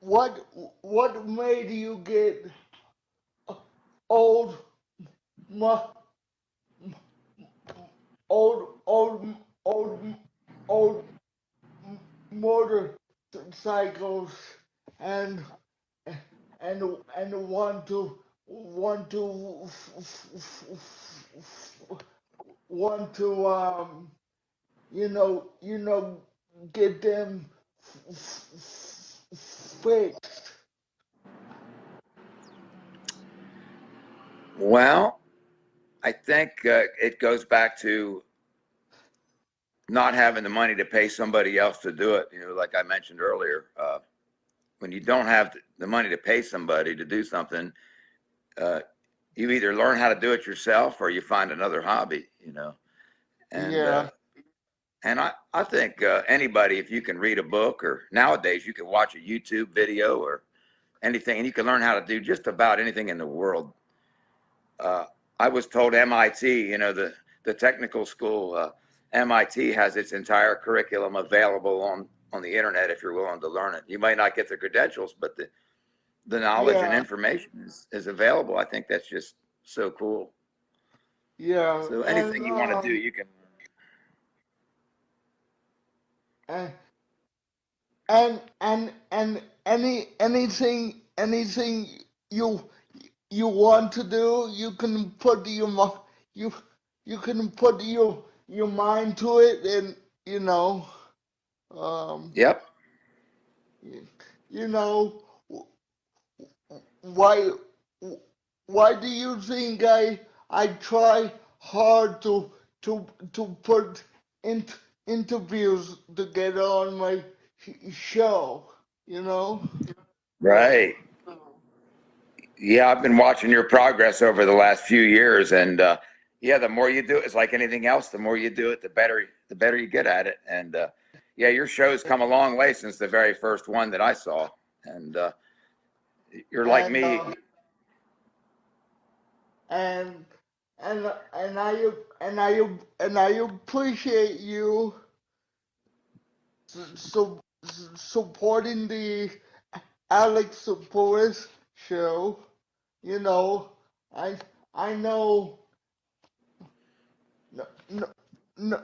what what made you get old mu- old old old motorcycles and and want to you know get them fixed. Well, I think it goes back to not having the money to pay somebody else to do it. Like I mentioned earlier, when you don't have the money to pay somebody to do something, uh, you either learn how to do it yourself or you find another hobby. And Yeah, I think anybody, if you can read a book, or nowadays you can watch a YouTube video or anything, and you can learn how to do just about anything in the world. Uh, I was told MIT, the technical school, MIT has its entire curriculum available on the internet if you're willing to learn it. You might not get the credentials, but the knowledge and yeah, information is available. I think that's just so cool. yeah, So anything you want to do, you can. and and anything you you want to do, you can put you you can put your mind to it, and um Yep, you know why why do you think I try hard to put in, interviews together on my show, you know? right. Yeah, I've been watching your progress over the last few years, and yeah, the more you do it, it's like anything else. The more you do it, the better you get at it. And yeah, your show's come a long way since the very first one that I saw. And you're like and me. and and I and I appreciate you so supporting the Alex Perez show. You know, I I know no, no, no,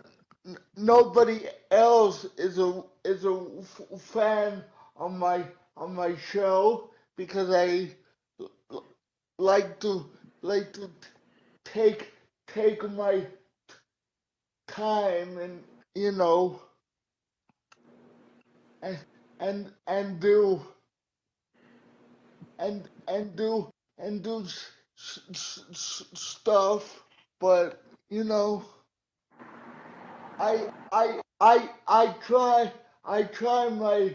nobody else is a fan of my show because I like to like to take take my time and you know and and do and do and do stuff, but you know I try my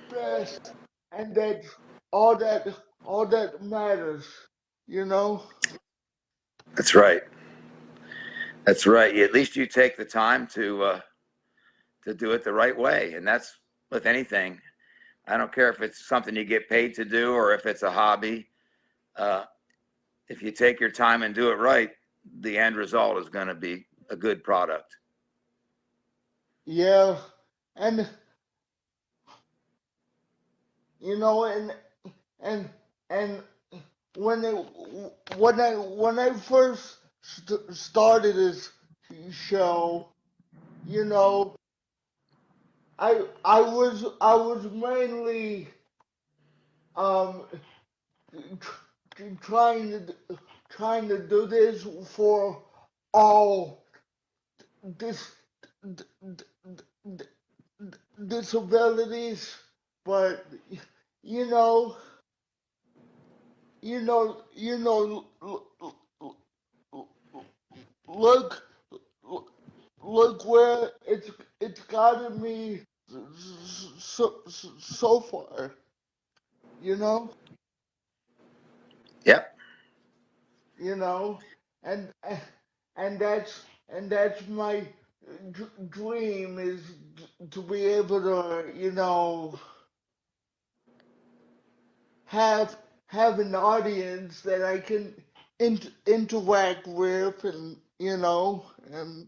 best, and that's all that matters, you know. That's right. That's right. At least you take the time to do it the right way, and that's with anything. I don't care if it's something you get paid to do or if it's a hobby. Uh, if you take your time and do it right, the end result is going to be a good product. Yeah, and you know, and and when it, when I first started this show, you know, I was mainly um trying trying to do this for all dis, d, d, d, disabilities, but you know, you know, look, look where it's gotten me so far, you know, Yep, you know, and and that's my dream is to be able to, you know, have have an audience that I can interact with, and you know, and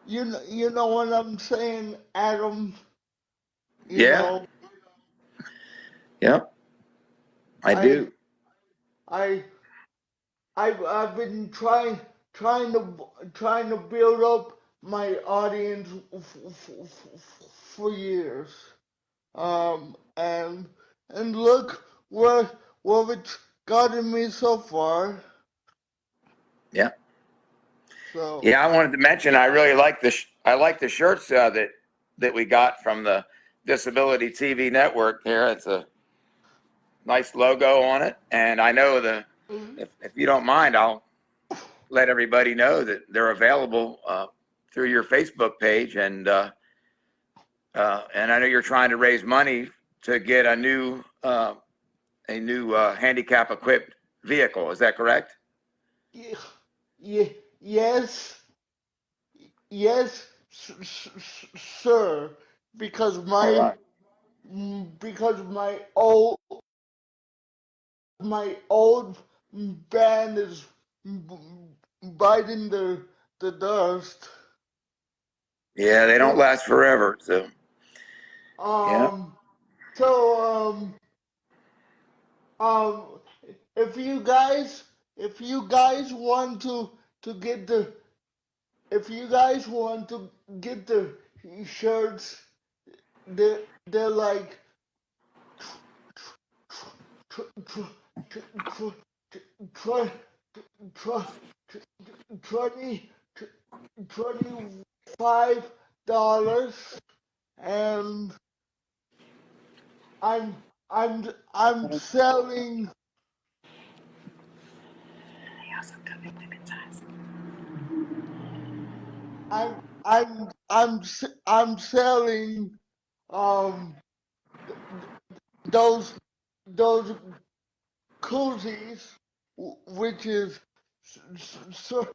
you know what I'm saying, Adam. You Yeah. know, Yep. I I do. I I've been trying to build up my audience for years. And look where it's gotten me so far. Yeah. So Yeah. I wanted to mention I really like I like the shirts that we got from the Disability TV Network here. It's a nice logo on it, and I know if you don't mind, I'll let everybody know that they're available through your Facebook page, and I know you're trying to raise money to get a new handicap equipped vehicle. Is that correct? yeah, yeah, yes, yes, sir. Because All my right. because my old band is biting the dust. Yeah, they don't So last forever. So yeah, um so um if you guys want to get the if you guys want to get the shirts, they're like twenty 25 dollars, and I'm I'm selling I'm I'm selling um those those koozies, which is so,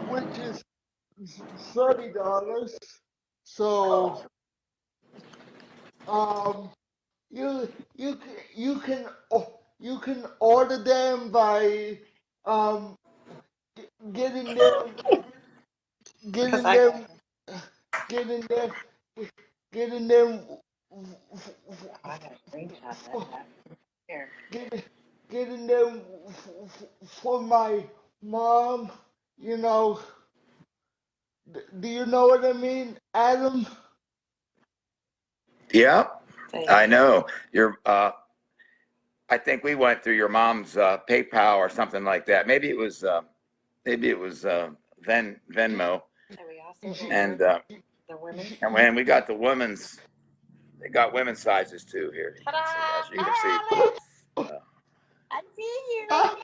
which is $30. So um you can order them by um getting them getting them getting them getting them getting getting them for my mom. You know, do you know what I mean, Adam? yeah, I know. You're. I think we went through your mom's PayPal or something like that. Maybe it was She Venmo, she and she, and when we got the women's, they got women's sizes too here. You can see, as you can see. Uh, hi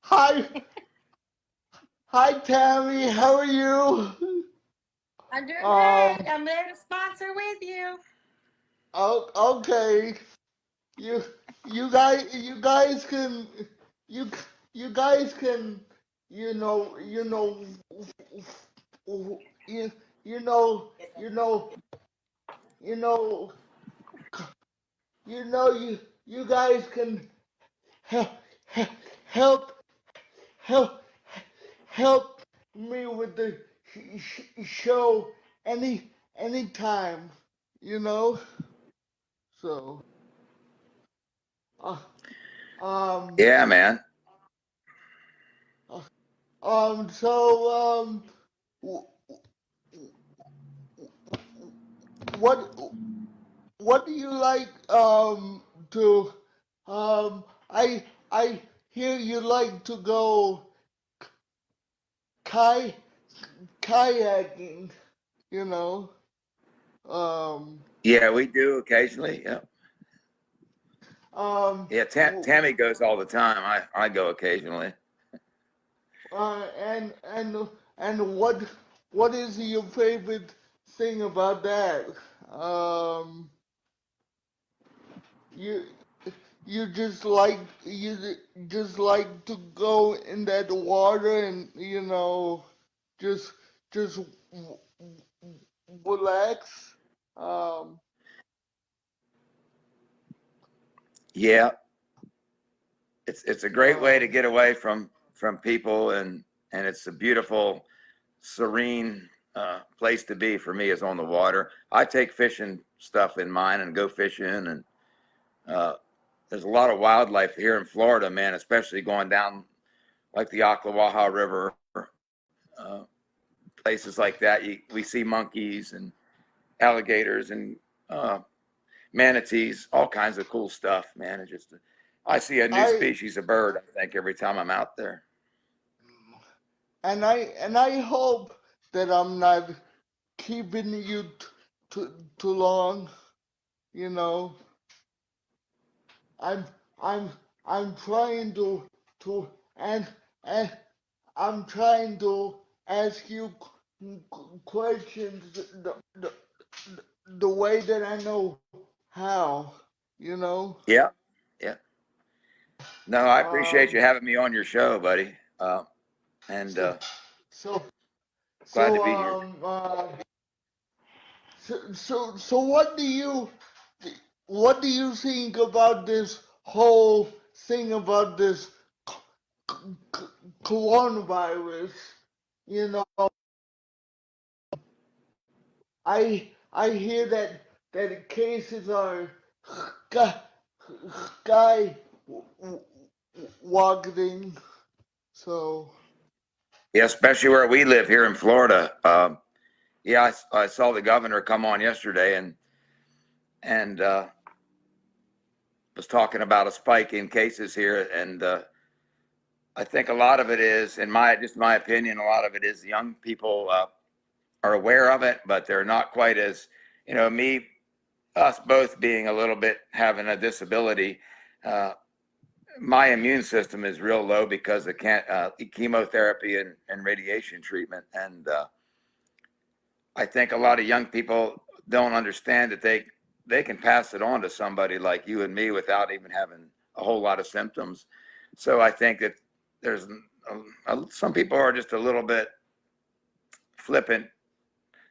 hi hi Tammy, how are you? Um. Okay. You you guys can you you guys can you know you you know you know you know you guys can help help help help me with the show anytime, you know. So uh, um yeah, man. uh, so what what do you like to I hear you like to go kai kayaking, you know. Um Yeah, we do occasionally. Yeah, um yeah. Tammy goes all the time. I go occasionally. and what is your favorite thing about that? Um you you just like to go in that water and just just relax. Um, Yeah, it's a great way to um, get away from people, and it's a beautiful, serene place to be for me is on the water. I take fishing stuff in mine and go fishing, and uh, there's a lot of wildlife here in Florida, man, especially going down like the Ocklawaha River, uh, places like that. We see monkeys and alligators and uh, manatees, all kinds of cool stuff, man. It just I see a new I species of bird, I think, every time I'm out there. and I hope that I'm not keeping you too long. You know, I'm I'm I'm trying to and and I'm trying to ask you questions the way that I know how. You know, Yeah, yeah. No, I appreciate um, you having me on your show, buddy. And so so glad to so be here. so what do you think about this whole thing about this coronavirus? You know, I hear that cases are sky, sky walking. So Yeah, especially where we live here in Florida. Yeah, I saw the governor come on yesterday and was talking about a spike in cases here, and I think a lot of it is, in my opinion, a lot of it is young people are aware of it, but they're not quite as, us both being a little bit having a disability. Uh, my immune system is real low because of chemotherapy and radiation treatment, and I think a lot of young people don't understand that they can pass it on to somebody like you and me without even having a whole lot of symptoms. So I think that there's some people are just a little bit flippant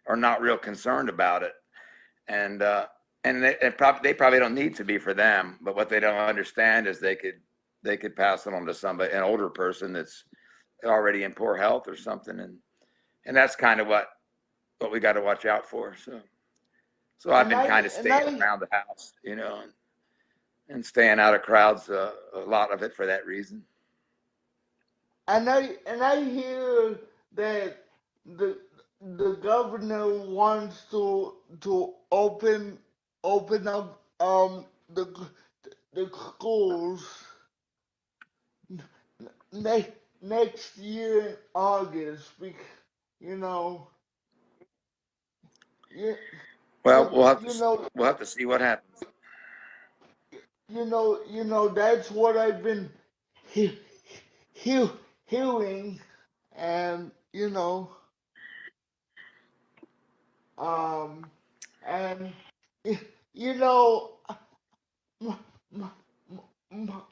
or not real concerned about it, and they probably don't need to be for them. But what they don't understand is they could pass it on to somebody, an older person that's already in poor health or something, and that's kind of what we got to watch out for. So I've and been I kind of and staying I around the house, and staying out of crowds. A lot of it for that reason. and I hear that the the governor wants to open up the schools next year in August. You know you Well, you we'll have you to know we'll have to see what happens. that's what I've been he, he, hearing, and um and you know m- m- m-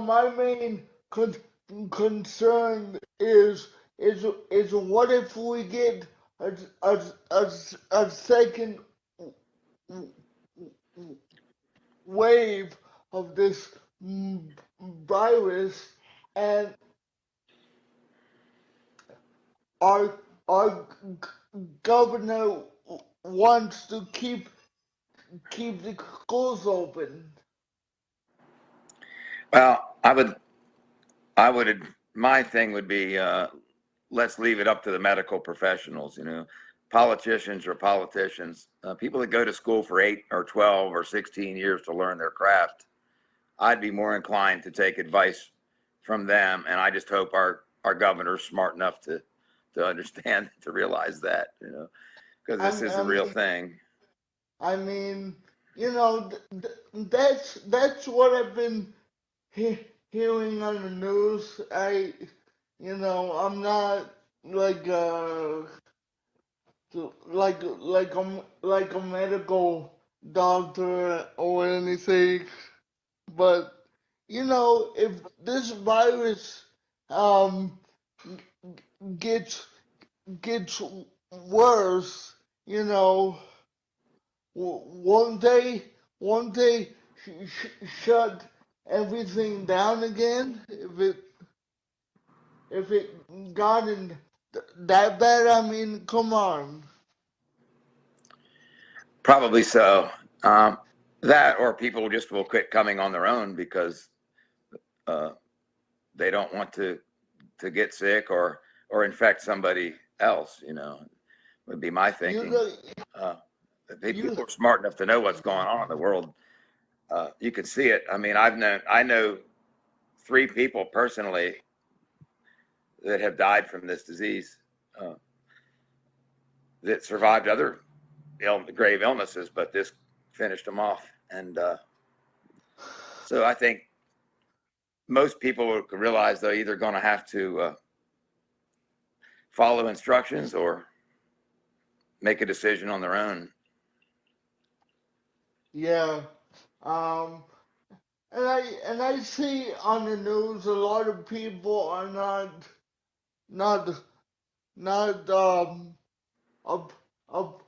my main concern is what if we get a, a, a, a second wave of this virus, and our our governor wants to keep the schools open. Well, I would my thing would be let's leave it up to the medical professionals. Politicians or politicians, people that go to school for 8 or 12 or 16 years to learn their craft. I'd be more inclined to take advice from them, and I just hope our governor's smart enough to understand to realize that, because this is a I real mean, thing. I mean, that's what I've been hearing on the news. I'm not like like a medical doctor or anything, but if this virus um gets gets worse, you know, won't they shut everything down again if it got in that bad. I mean, come on. Probably so. Um, that or people just will quit coming on their own because uh, they don't want to get sick or infect somebody else. Would be my You thinking. know, Uh, you People are smart enough to know what's going on in the world. You can see it. I mean, I know 3 people personally that have died from this disease uh, that survived other grave illnesses, but this finished them off. And so I think most people realize they're either going to have to follow instructions or make a decision on their own. yeah. Um, and I see on the news a lot of people are not not ab, ab,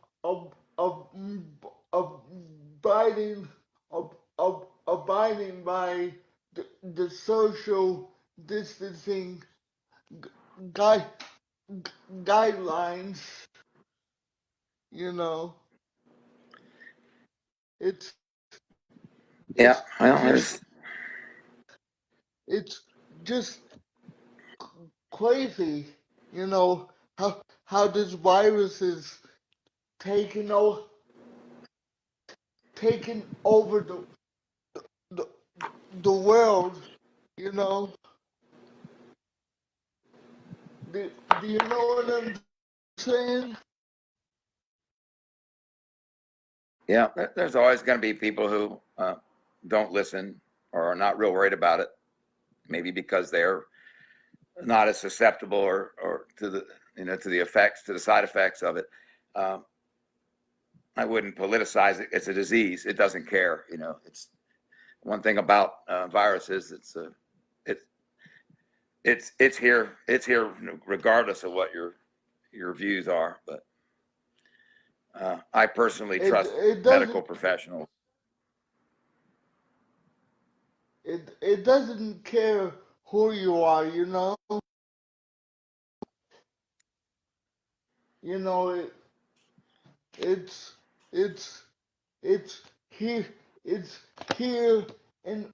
ab, ab, abiding abiding by the social distancing guide, guidelines. You know, it's Yeah, it's well, just there's it's just crazy. You know how this virus is taking over taking over the the world. You know, do you know what I'm saying? yeah, there's always going to be people who don't listen or are not real worried about it. Maybe because they're not as susceptible or to the to the effects, to the side effects of it. Um, I wouldn't politicize it. It's a disease. It doesn't care. It's one thing about viruses. It's it's here. It's here regardless of what your views are. But I personally It trust it medical doesn't professionals. it doesn't care who you are. You know it's it's it's here it's here in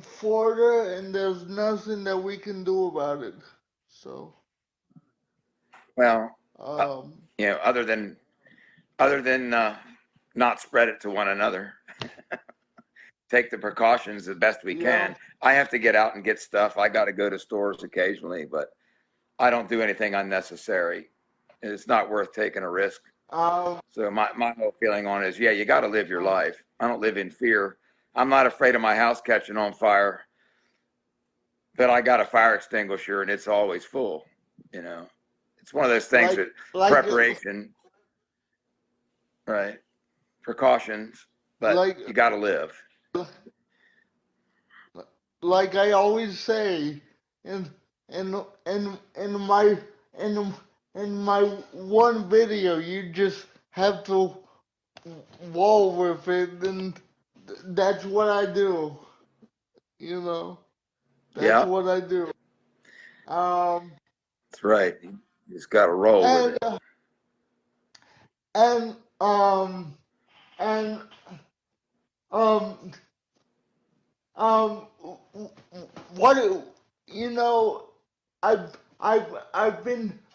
Florida, and there's nothing that we can do about it. So Well, uh, um other than not spread it to one another, take the precautions the best we yeah can. I have to get out and get stuff. I got to go to stores occasionally, but I don't do anything unnecessary. It's not worth taking a risk. um So my whole feeling on it is, yeah, you got to live your life. I don't live in fear. I'm not afraid of my house catching on fire, but I got a fire extinguisher and it's always full. You know, it's one of those things like that like preparation, right? Precautions, but like you got to live. like I always say, in in my in in my one video, you just have to wall with it, and that's what I do. You know, that's Yeah, what I do. Um, that's right. You just got to roll with and it. and um and um um what you know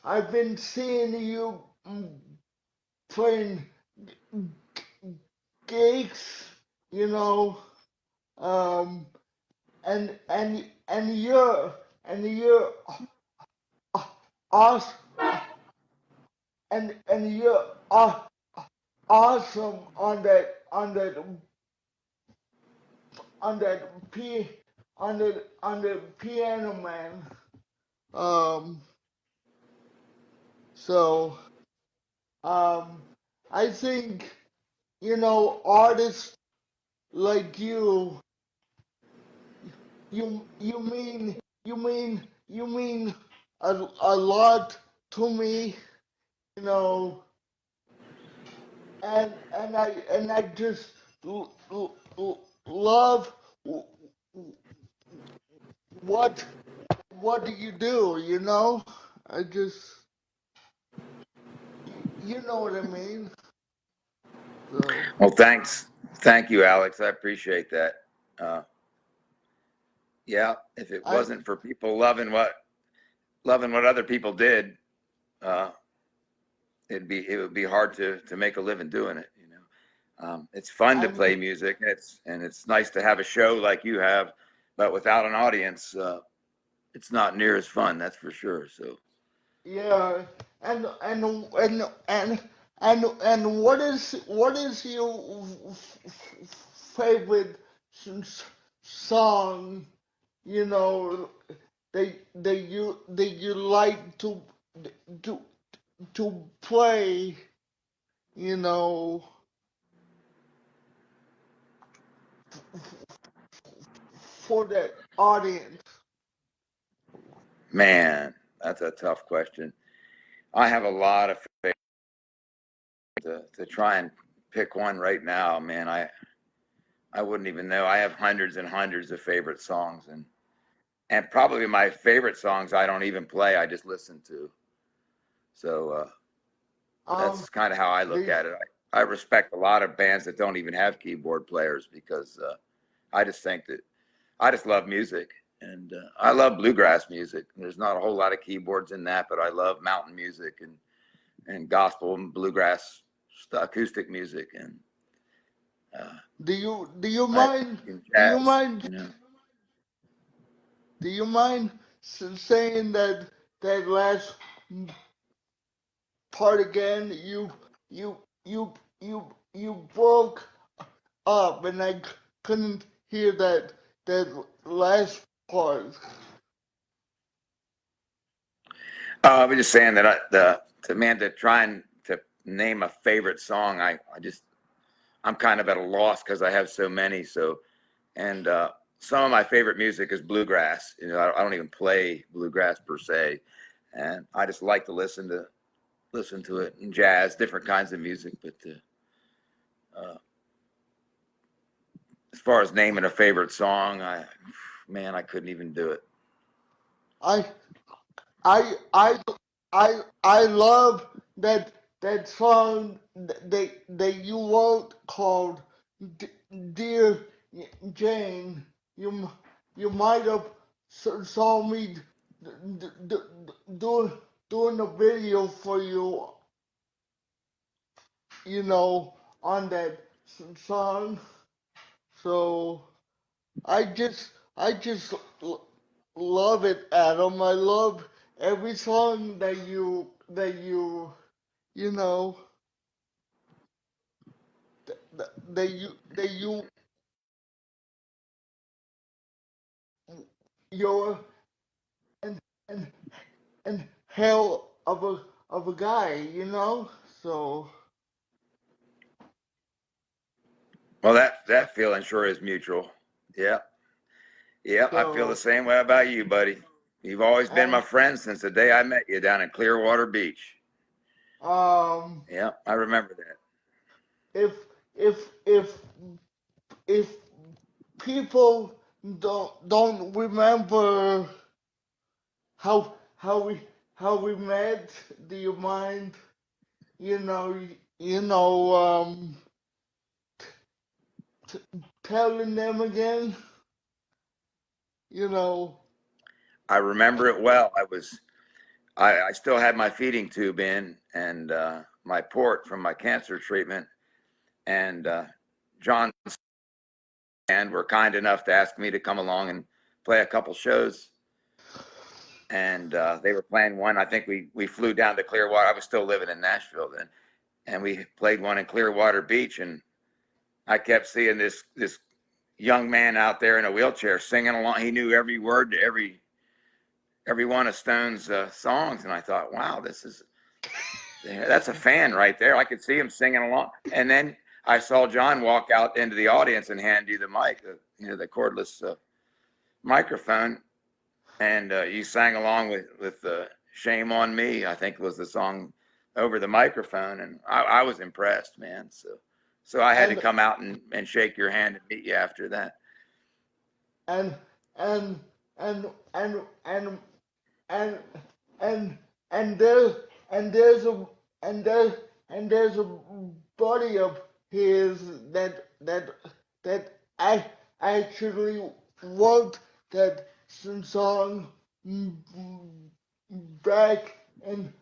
I've been seeing you playing gigs, you know, um, and you're awesome, and you're awesome on that on the piano, man. Um, so um, I think artists like you mean a lot to me, you know, and I just love what what do you do? You know, I just you know what I mean. So Well, thank you, Alex. I appreciate that. Uh, yeah, if it I wasn't for people loving what other people did, uh, it would be hard to make a living doing it. You know, it's fun to I play mean music. It's nice to have a show like you have, but without an audience, it's not near as fun. That's for sure. So yeah, and and and and and what is your favorite song? You know, that you like to to play. You know, for the audience. man, that's a tough question. I have a lot of to try and pick one right now, man. I wouldn't even know. I have hundreds and hundreds of favorite songs, and probably my favorite songs I don't even play. I just listen to. So Um, that's kind of how I look the at it. I respect a lot of bands that don't even have keyboard players because I just think that I just love music, and I love bluegrass music. There's not a whole lot of keyboards in that, but I love mountain music and gospel and bluegrass acoustic music and uh, do you I mind in do you jazz, mind you know. do you mind saying that last part again? You you you broke up, and I couldn't hear that last part. I was just saying that to try and to name a favorite song, I'm kind of at a loss because I have so many. So and some of my favorite music is bluegrass. You know, I don't even play bluegrass per se, and I just like to listen to it and jazz, different kinds of music. But as far as naming a favorite song, I couldn't even do it. I I I I love that song that you wrote called "Dear Jane." You you might have saw me d- d- doing doing a video for you, you know, on that song. So I just love it, Adam. I love every song you know that you you're and and and hell of a guy, you know. So Well, that feeling sure is mutual. Yeah, yeah, I feel the so same way about you, buddy. You've always been my and friend since the day I met you down in Clearwater Beach. um Yeah, I remember that. if if if if people don't remember how we met, do you mind, you know, you know t- telling them again, you know? I remember it well. I still had my feeding tube in and my port from my cancer treatment, and John and were kind enough to ask me to come along and play a couple shows. And they were playing one. I think we flew down to Clearwater. I was still living in Nashville then, and we played one in Clearwater Beach. And I kept seeing this young man out there in a wheelchair singing along. He knew every word to every one of Stone's songs, and I thought, wow, that's a fan right there. I could see him singing along. And then I saw John walk out into the audience and hand you the mic, the cordless microphone, and you sang along with "Shame on Me." I think was the song over the microphone, and I was impressed, man. So I had to And come out and shake your hand and meet you after that. and and and and and and and and there and there's a and there and there's a buddy of his that I actually wrote that song back in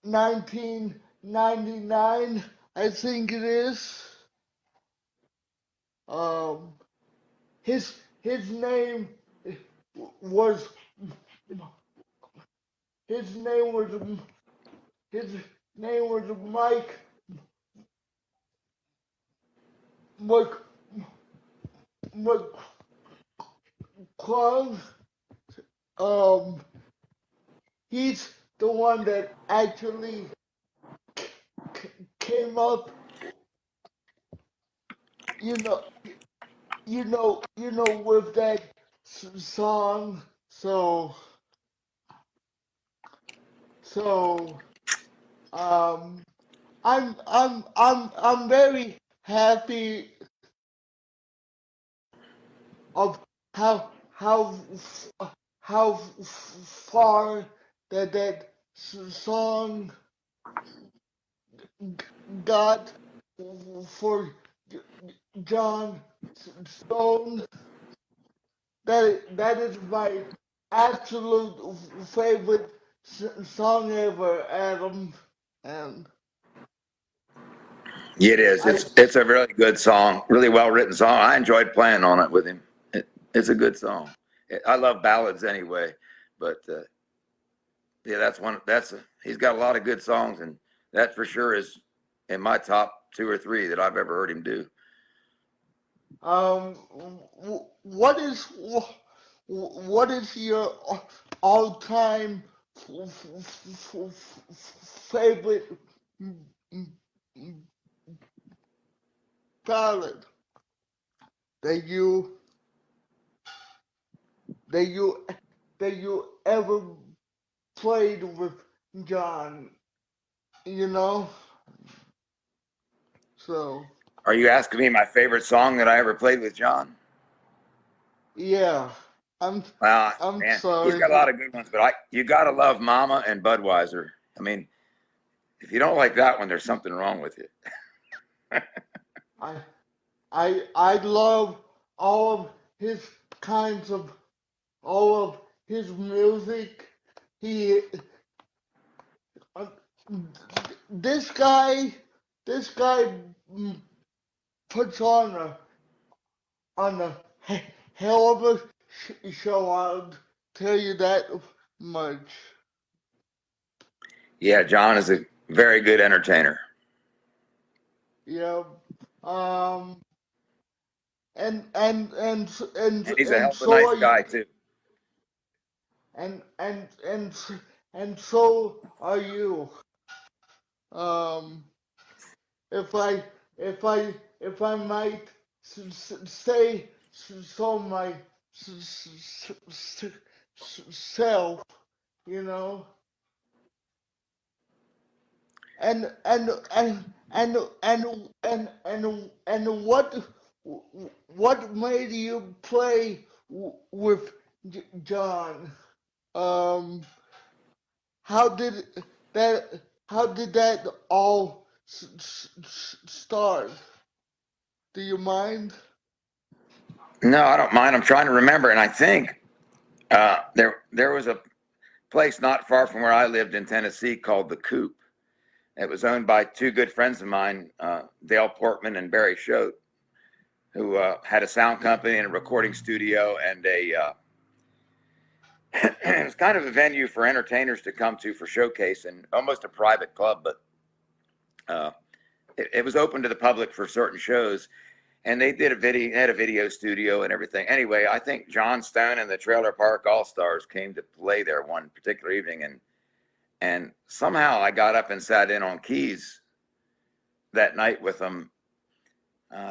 1999, I think it is. Um, his name was his name was his name was Mike Mc, McClung. Um, he's the one that actually came up, you know, with that song. So, um, I'm very happy of how how how far that song got for John Stone. That is my absolute favorite song ever, Adam. And It is. I It's a really good song, really well written song. I enjoyed playing on it with him. It's a good song. I love ballads anyway, but yeah, that's one. He's got a lot of good songs, and that for sure is in my top two or three that I've ever heard him do. um, what is your all-time favorite ballad that you that you that you ever played with John? You know, so Are you asking me my favorite song that I ever played with John? yeah, I'm Well, I'm man, he's sorry. got a lot of good ones, but you gotta love Mama and Budweiser. I mean, if you don't like that one, there's something wrong with you. I I love all of his kinds of all of his music. He uh, this guy this guy puts on a hell of a show. I'll tell you that much. Yeah, John is a very good entertainer, Yeah. Um. And and and and he's a hell and of a so nice are you. guy too. And and and and so are you. Um. If I if I if I might say so self, you know, and and and and and what made you play with John? Um, how did that how did that all start? Do you mind? No, I don't mind. I'm trying to remember, and I think there was a place not far from where I lived in Tennessee called the Coop. It was owned by two good friends of mine, Dale Portman and Barry Choate, who had a sound company and a recording studio, and it was kind of a venue for entertainers to come to for showcase, and almost a private club, but uh, it was open to the public for certain shows. And they did had a video studio and everything. Anyway, I think John Stone and the Trailer Park All Stars came to play there one particular evening, and somehow I got up and sat in on keys that night with them,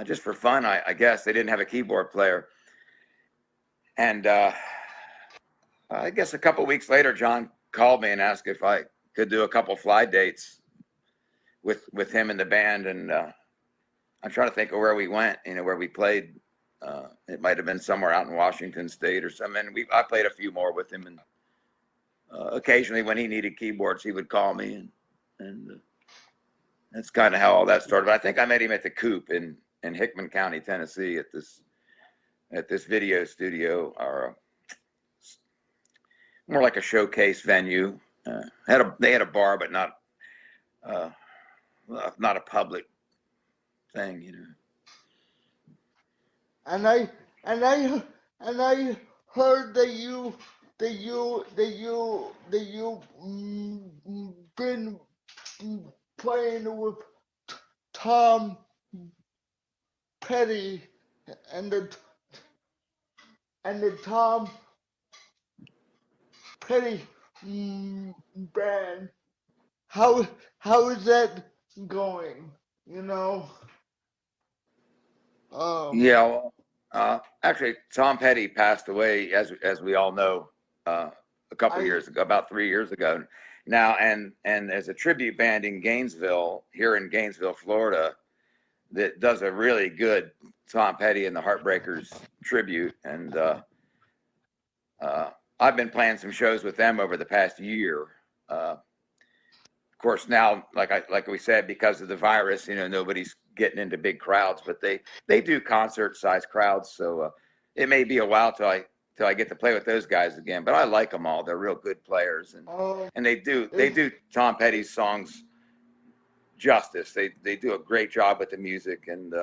just for fun. I guess they didn't have a keyboard player, and I guess a couple of weeks later, John called me and asked if I could do a couple fly dates with him and the band, and I'm trying to think of where we went, where we played. It might have been somewhere out in Washington State or something. And I played a few more with him, and occasionally when he needed keyboards, he would call me, and that's kind of how all that started. But I think I met him at the Coop in Hickman County, Tennessee, at this video studio, or more like a showcase venue. They had a bar, but uh, not a public thing, you know. And I heard that you been playing with Tom Petty and the Tom Petty band. How is that going? You know, um, Yeah, well, actually, Tom Petty passed away, as we all know, a couple I years ago, about 3 years ago now. And there's a tribute band in Gainesville, here in Gainesville, Florida, that does a really good Tom Petty and the Heartbreakers tribute. And I've been playing some shows with them over the past year. Of course, now, like we said, because of the virus, you know, nobody's getting into big crowds, but they do concert-sized crowds. So it may be a while till I get to play with those guys again. But I like them all; they're real good players, um and they is do Tom Petty's songs justice. They do a great job with the music, and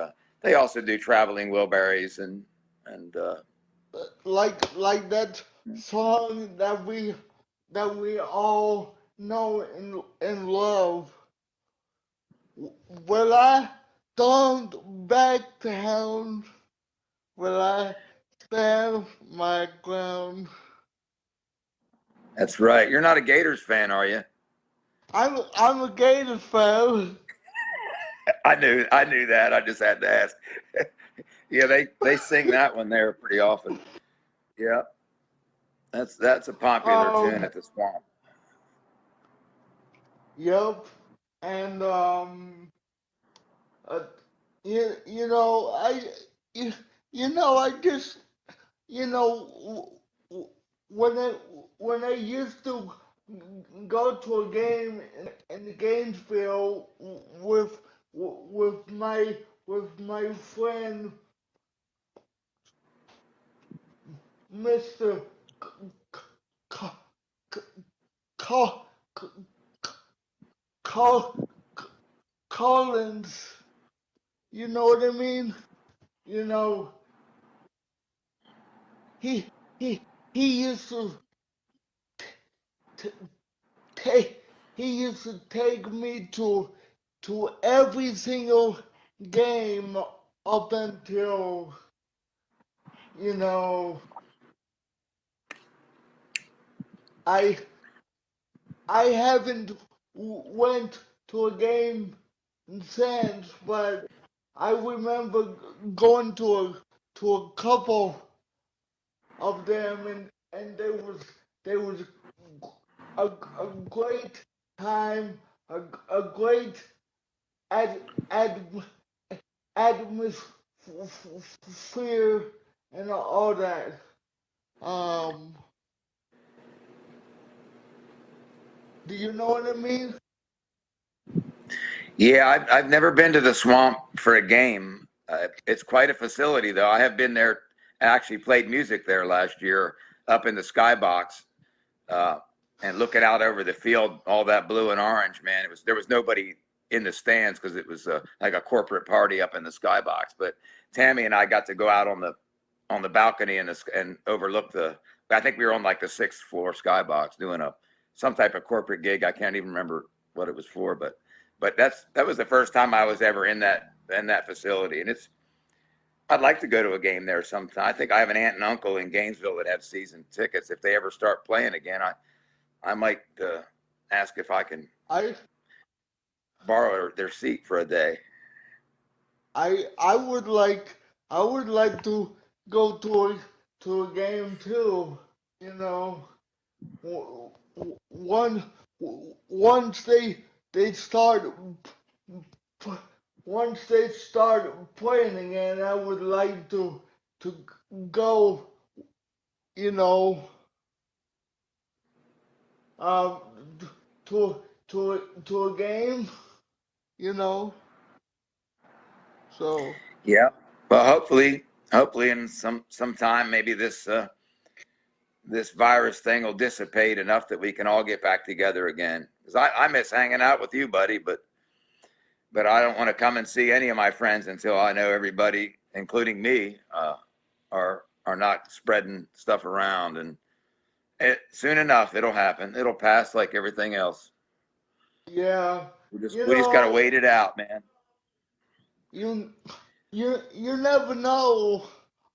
they also do Traveling Wilburys and like that song that we all know and love. Will I don't back down? Will I stand my ground? that's right. You're not a Gators fan, are you? I'm a Gators fan. I knew that. I just had to ask. Yeah, they sing that one there pretty often. Yeah, that's a popular tune Um, at the Swamp. yep. And uh, you know you, you know I just you know when I used to go to a game in Gainesville with my friend Mr. C- C- C- Collins, you know what I mean? You know, he he he used to t- take he used to take me to every single game up until you know I I haven't went to a game since, but I remember going to a couple of them, and there was a great time, a great ad, ad, atmosphere, and all that. Um, do you know what I mean? Yeah, I've never been to the Swamp for a game. It's quite a facility, though. I have been there. I actually played music there last year up in the skybox, uh, and looking out over the field, all that blue and orange. Man, there was nobody in the stands because it was like a corporate party up in the skybox. But Tammy and I got to go out on the balcony and overlook the. I think we were on like the sixth floor skybox doing some type of corporate gig. I can't even remember what it was for, but that was the first time I was ever in that facility, and I'd like to go to a game there sometime. I think I have an aunt and uncle in Gainesville that have season tickets. If they ever start playing again, I might ask if I can I borrow their seat for a day. I I would like to go to a game too. You know, one once they start once they start playing again, I would like to go, you know, um, to a game, you know. So Yeah. Well, hopefully in some time, maybe this virus thing will dissipate enough that we can all get back together again. Because I miss hanging out with you, buddy, but I don't want to come and see any of my friends until I know everybody, including me, are not spreading stuff around. And soon enough, it'll happen. It'll pass like everything else. yeah, you We just got to know, wait it out, man. you you never know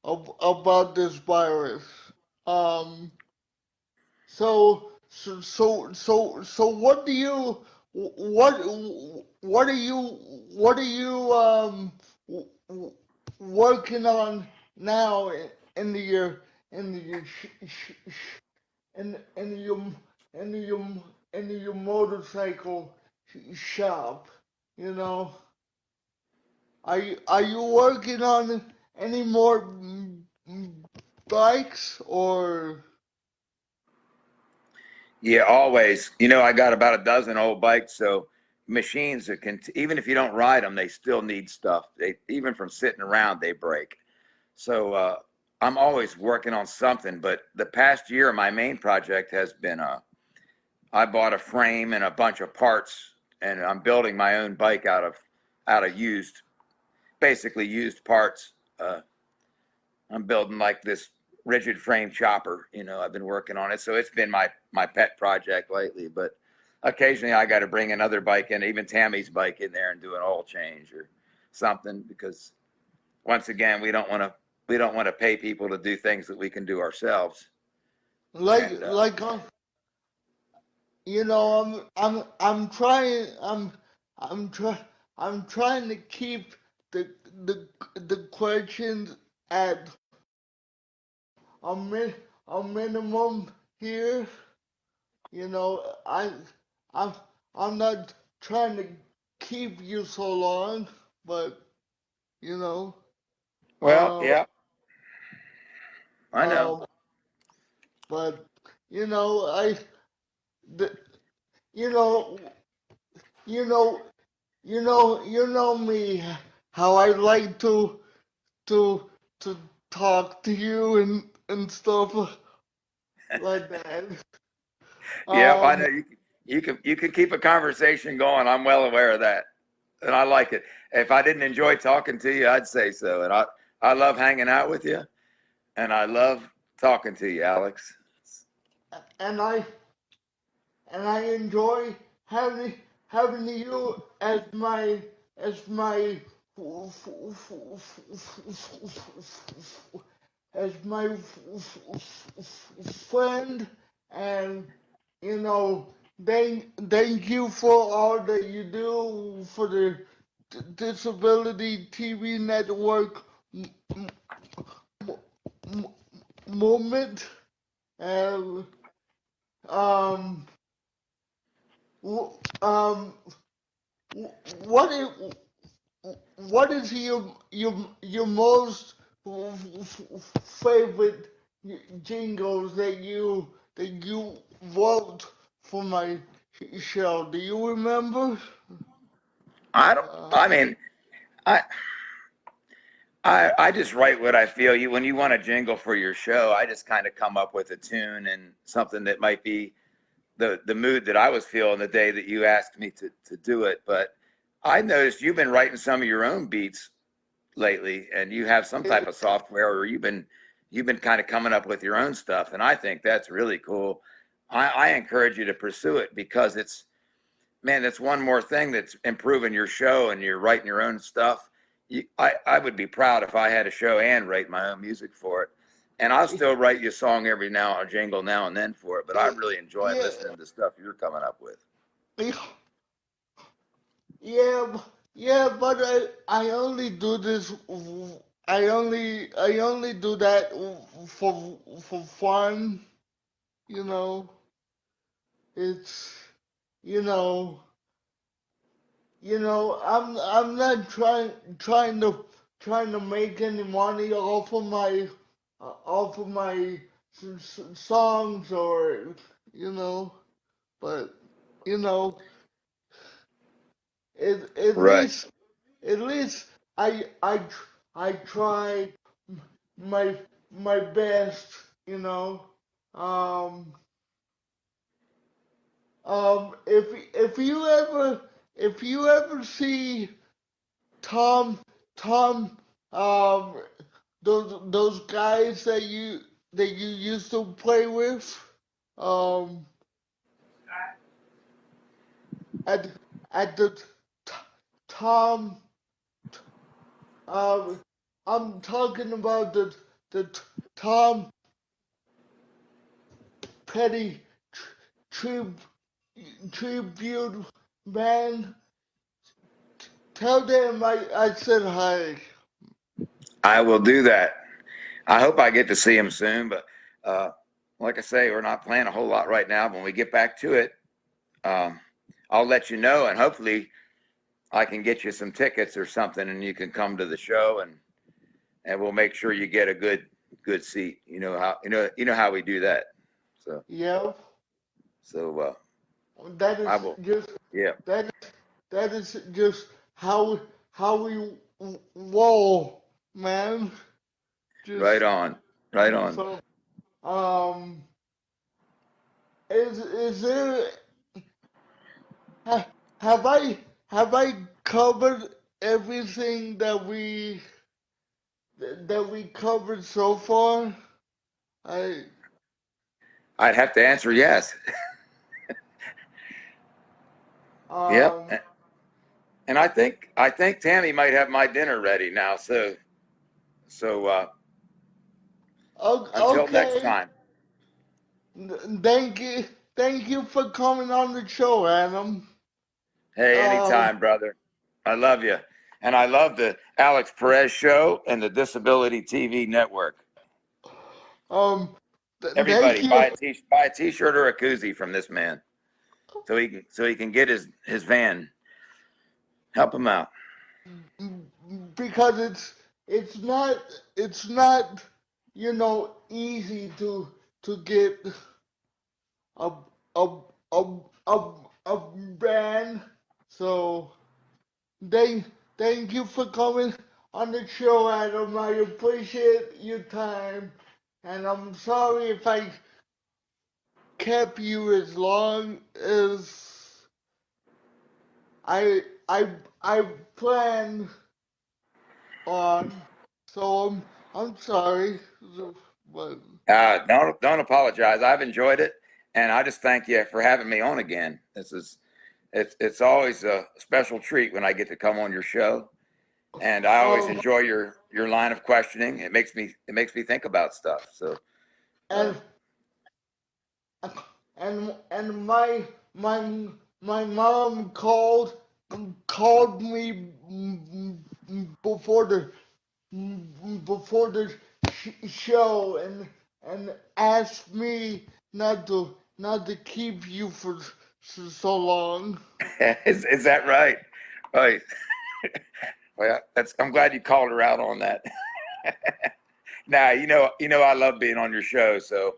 about this virus. Um, so what w- w- working on now in the in the in your in your in your motorcycle shop, you know? Are you working on any more bikes or? Yeah, always. I got about a dozen old bikes, so machines that can, even if you don't ride them, they still need stuff. They even from sitting around, they break. So I'm always working on something. But the past year, my main project has been I bought a frame and a bunch of parts, and I'm building my own bike out of basically used parts. I'm building like this rigid frame chopper. I've been working on it, so it's been my pet project lately. But occasionally, I got to bring another bike in, even Tammy's bike in there, and do an oil change or something because once again, we don't want to pay people to do things that we can do ourselves. like And like you know, I'm trying I'm try I'm trying to keep the questions at a a minimum here. You know, I'm I'm not trying to keep you so long, but you know, well, um yeah, I know. um but you know the, you know you know you know me how I like to to talk to you and stuff like that. Yep, I know Um, you can keep a conversation going. I'm well aware of that, and I like it. If I didn't enjoy talking to you, I'd say so. And I love hanging out with you, and I love talking to you, Alex. and I enjoy having you as my as my friend, and you know, thank you for all that you do for the Disability TV Network m- m- movement. And um, w- um, what is what is your most favorite jingles that you wrote for my show? Do you remember? I don't. Uh, I mean, I I just write what I feel. When you want a jingle for your show, I just kind of come up with a tune and something that might be the mood that I was feeling the day that you asked me to do it. But I noticed you've been writing some of your own beats lately, and you have some type of software, or you've been kind of coming up with your own stuff, and I think that's really cool. I encourage you to pursue it because it's man, that's one more thing that's improving your show, and you're writing your own stuff. I would be proud if I had a show and write my own music for it. And I'll still write you a song every now, a jingle now and then for it. But I really enjoy yeah, listening to stuff you're coming up with. yeah, yeah, but I only do this. I only do that for fun. You know, it's you know I'm not trying trying to make any money off of my songs, or you know, but you know, at Right. least at least I try my my best, you know. Um, if you ever see Tom Tom um those guys that you used to play with um at the t- Tom um I'm talking about the Tom Petty tri- tribute band. Tell them I said hi. I will do that. I hope I get to see him soon, but uh, like I say, we're not playing a whole lot right now. When we get back to it, um, I'll let you know, and hopefully I can get you some tickets or something, and you can come to the show, and we'll make sure you get a good seat. You know how we do that. So Yeah, so that I is will. just Yeah. that that is just how we roll, man. Right Just on. Right on. so um, is there ha, have I covered everything that we covered so far? I I'd have to answer yes. Yep. um And I think Tammy might have my dinner ready now. So until next okay. time. Thank you for coming on the show, Adam. Hey, Um anytime, brother. I love you. And I love the Alex Perez show and the Disability TV network. um thank Everybody you. buy a t-shirt or a koozie from this man so he can get his van. Help him out. Because it's not easy to get a a a a, a band. So thank thank you for coming on the show, Adam. I appreciate your time, and I'm sorry if I kept you as long as I I I planned on. So I'm sorry, but Don't apologize. I've enjoyed it, and I just thank you for having me on again. It's always a special treat when I get to come on your show, and I always um enjoy your line of questioning. It makes me think about stuff. So uh, and and my my mom called me before the show and asked me not to keep you for so long. is that right? Right. Well, I'm glad you called her out on that. Now you know I love being on your show. So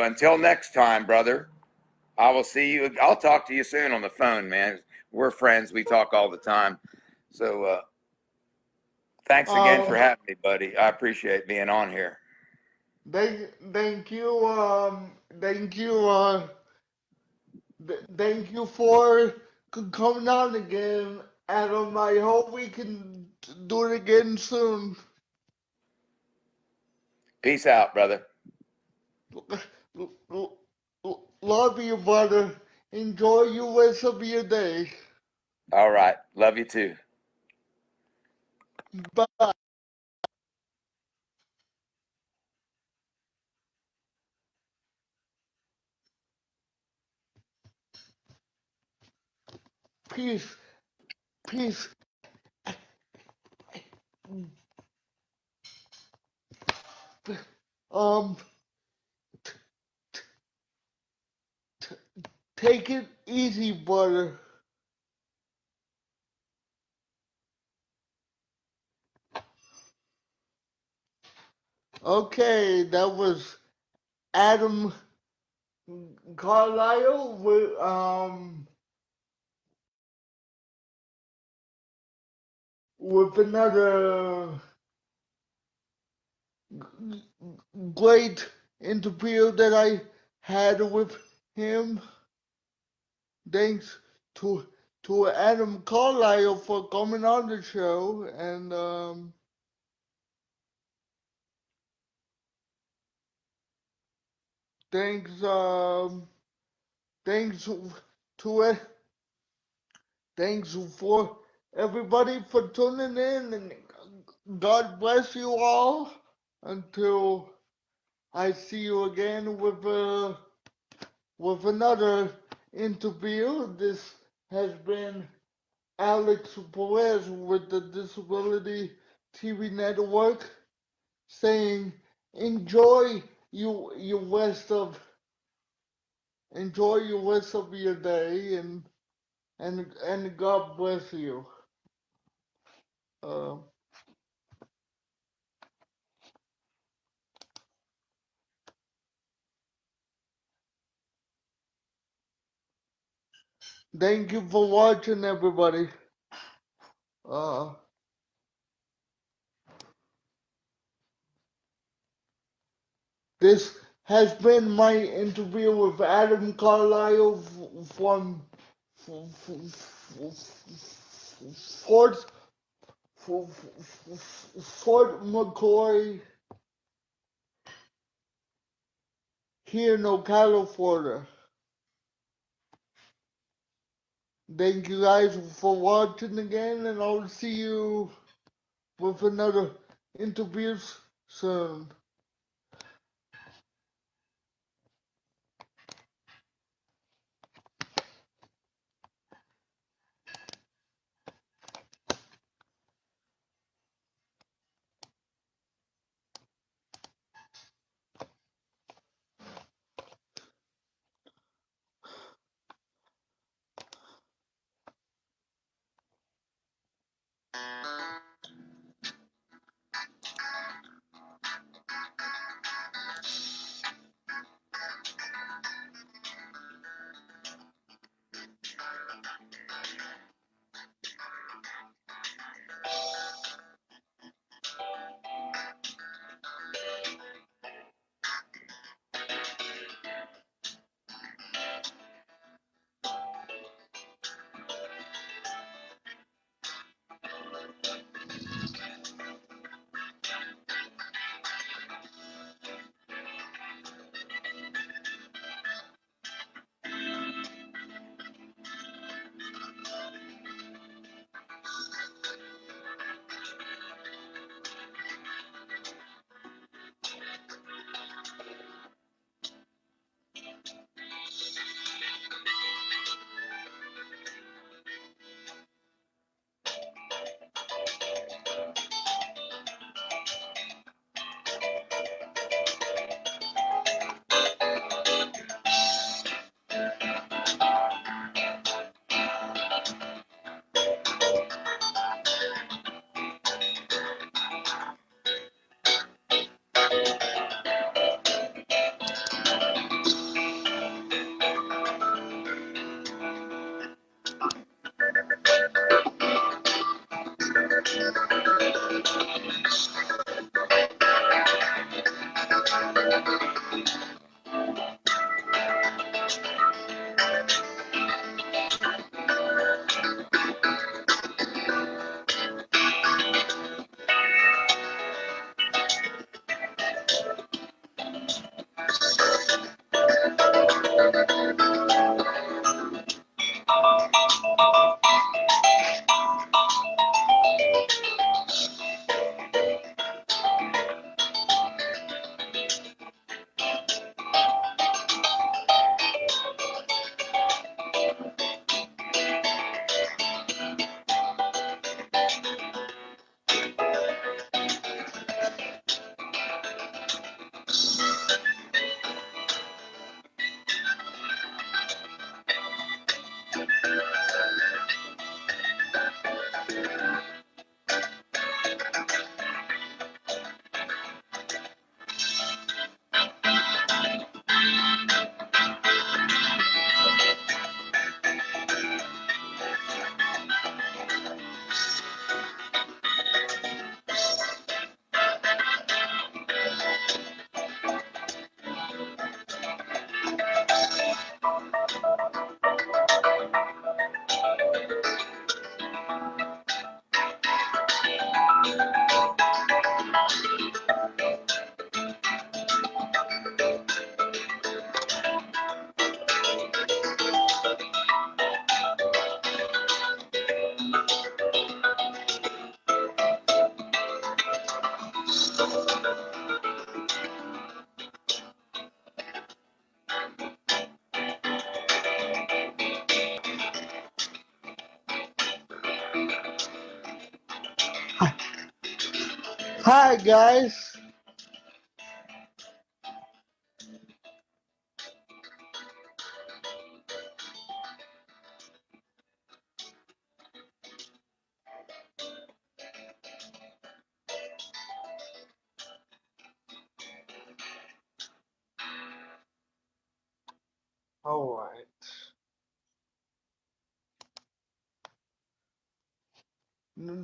until next time, brother. I will see you. I'll talk to you soon on the phone, man. We're friends. We talk all the time. So thanks again for Um, having me, buddy. I appreciate being on here. thank you thank you thank you for coming on again, Adam. I hope we can do it again soon. Peace out, brother. Love you, brother. Enjoy your rest of your day. All right. Love you too. Bye. Peace. Peace. Um, take it easy, brother. Okay, that was Adam Carlisle with another great interview that I had with him. Thanks to Adam Carlisle for coming on the show, and thanks thanks to thanks for everybody for tuning in, and God bless you all until I see you again with another interview. This has been Alex Perez with the Disability TV Network saying enjoy your rest of your day, and God bless you. Uh, Thank you for watching, everybody. Uh, this has been my interview with Adam Carlisle from Fort Fort McCoy here in Ocala, Florida. Thank you guys for watching again, and I'll see you with another interview soon. Hi guys. All right.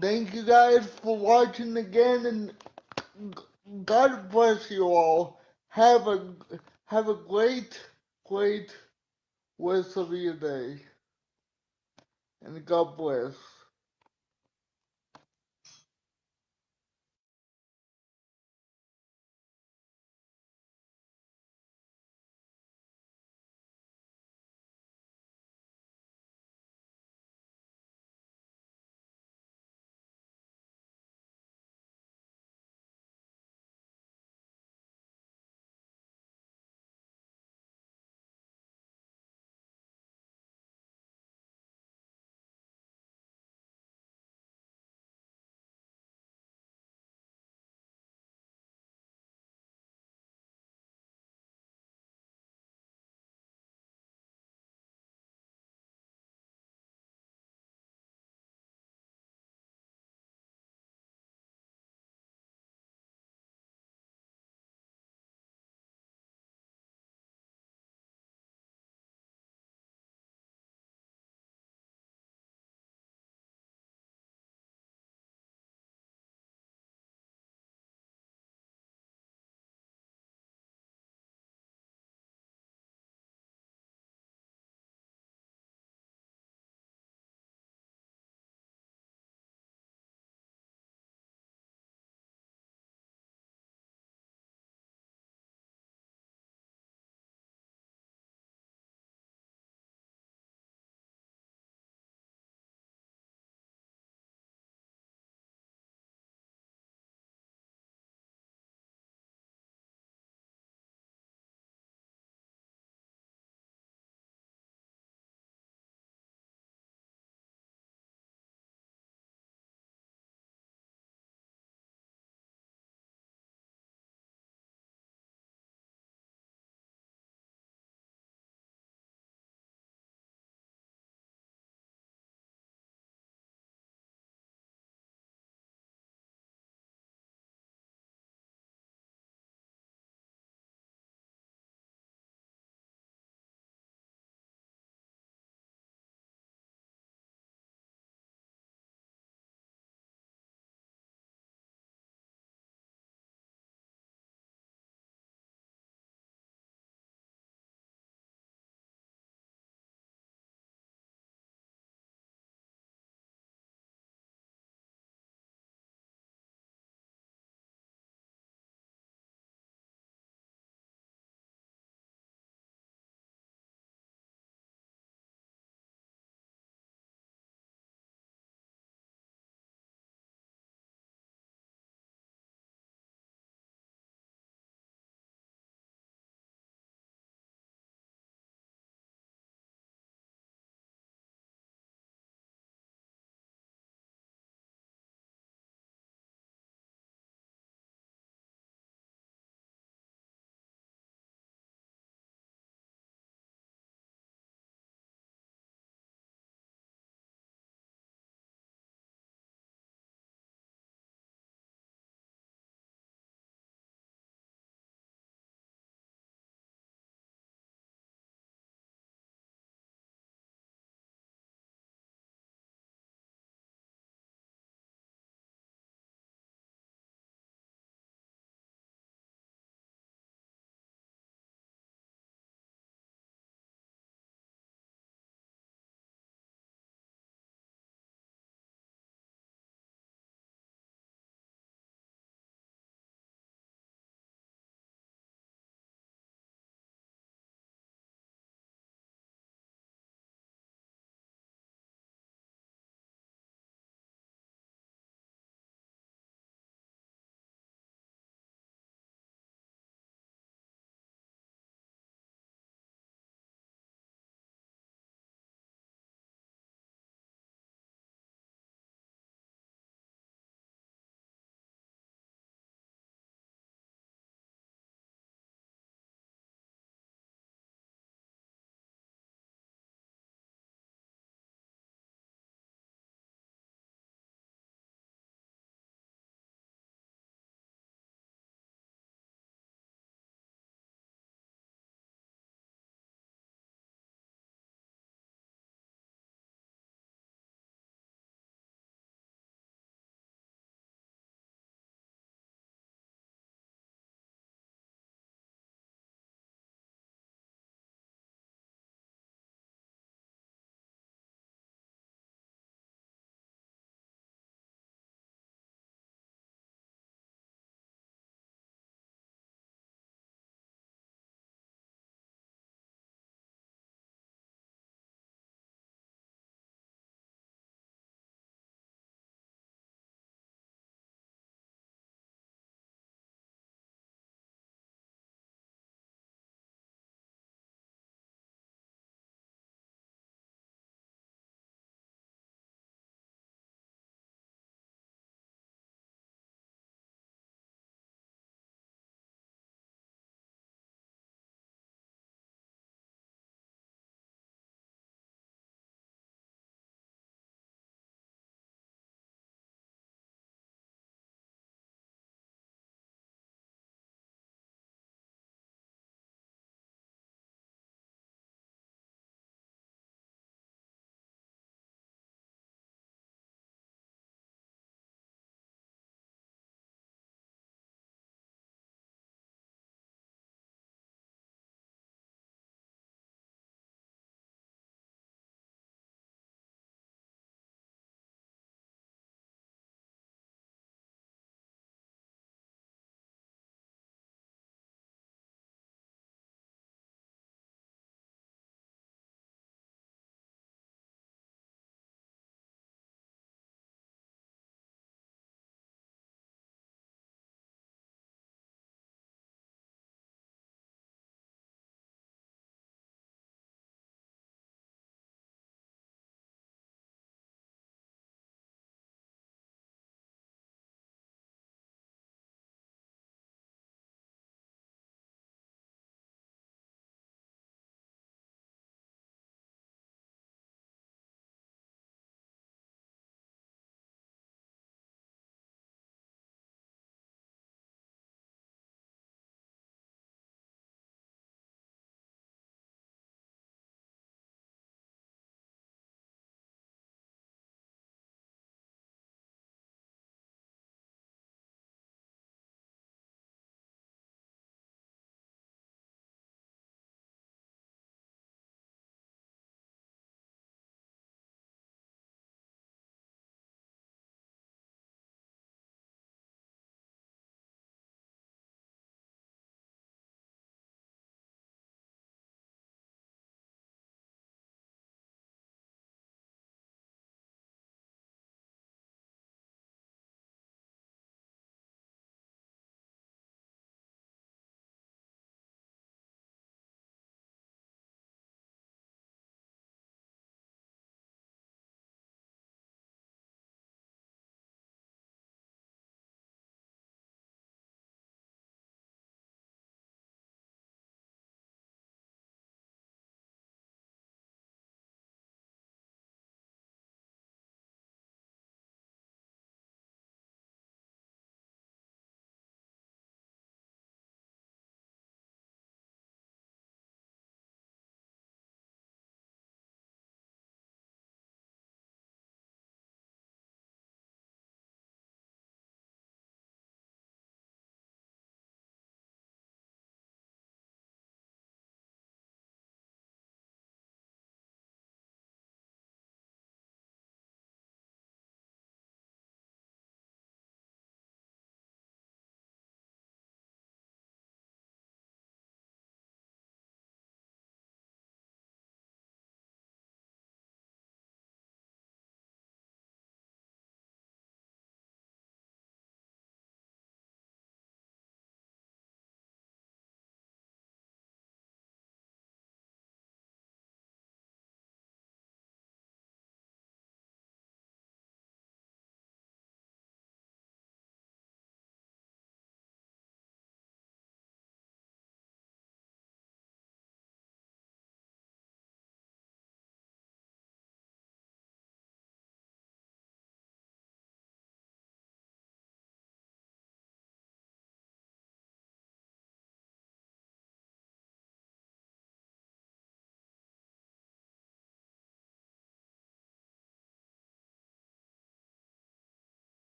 Thank you guys for watching again, and God bless you all. Have a have a great rest of your day, and God bless.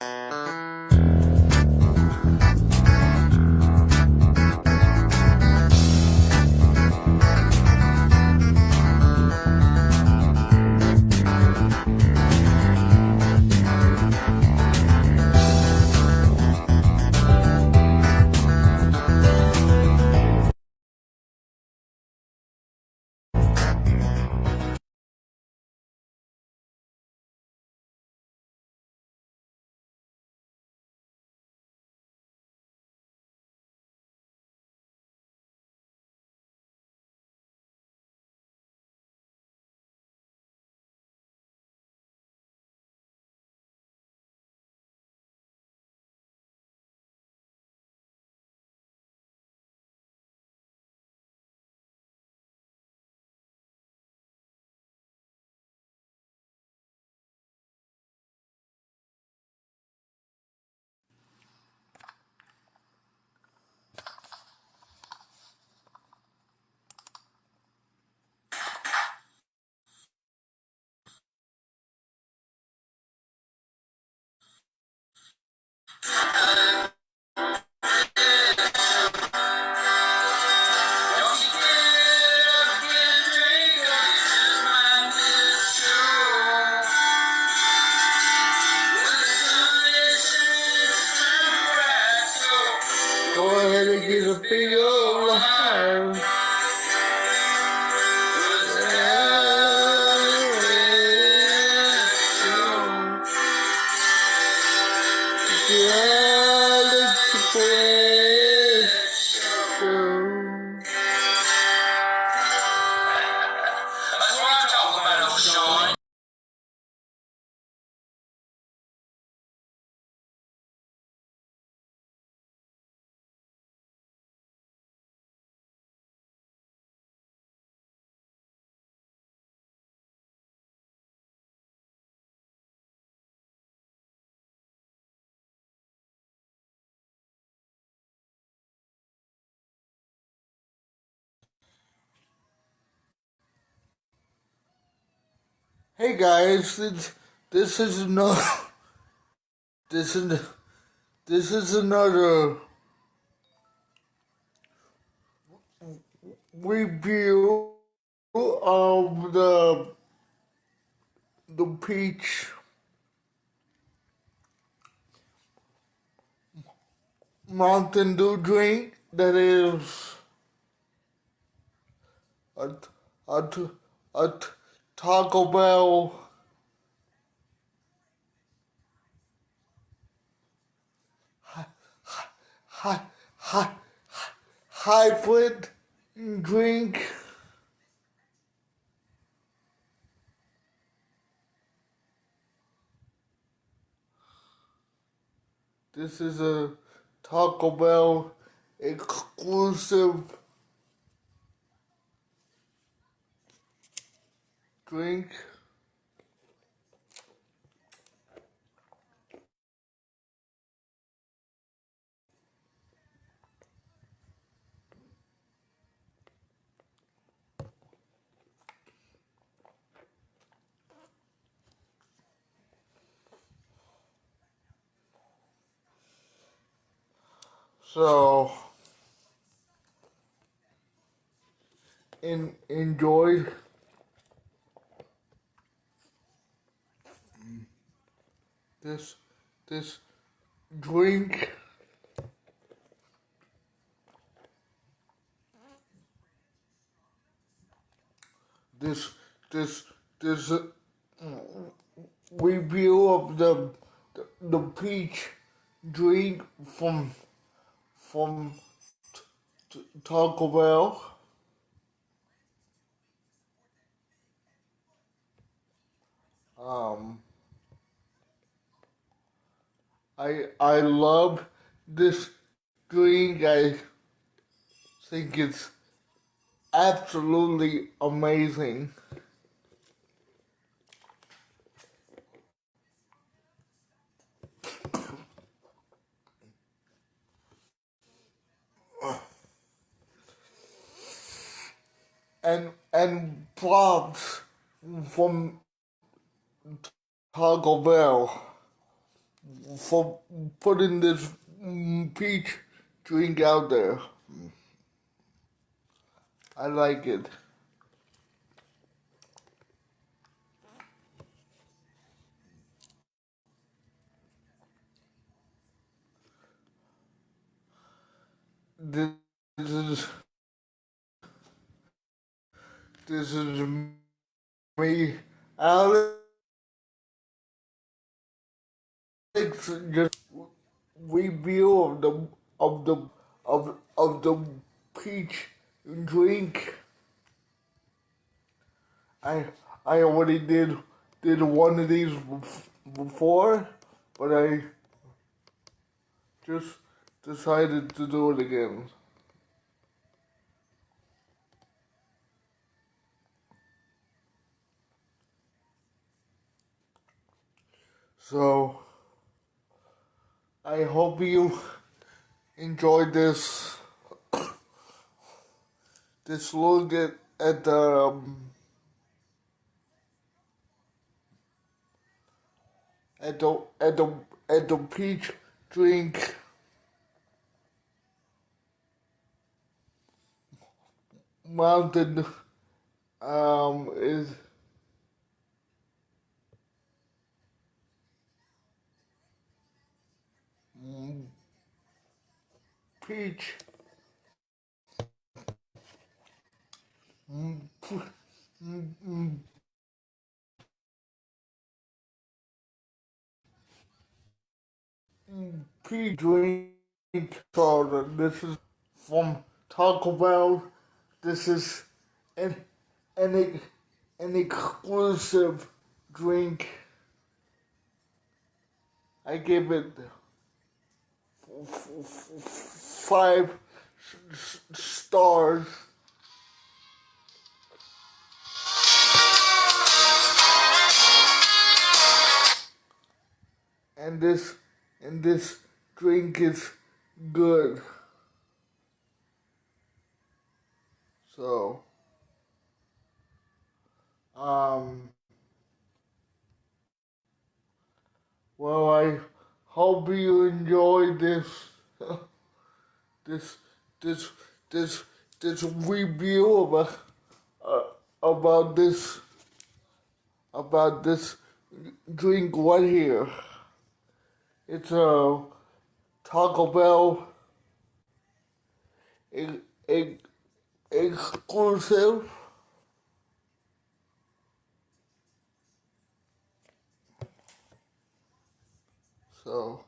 Go ahead and get a big old high. Hey guys, this is another this is this is another review of the peach Mountain Dew drink that is a a, a Taco Bell high, high, hybrid drink. This is a Taco Bell exclusive drink. So enjoy this this drink. This this this review of the peach drink from Taco Bell. Um, I love this drink. I think it's absolutely amazing. And props from Taco Bell. for putting this peach drink out there. I like it. This is this is me, Alex. Just review of the peach drink. I I already did one of these before, but I just decided to do it again. So I hope you enjoyed this look at the peach drink. Mountain is peach peach drink. So this is from Taco Bell. This is an an, an exclusive drink. I give it 5 stars. And this drink is good. So well, I hope you enjoy this this this this this review about this about this drink right here. It's a Taco Bell exclusive. So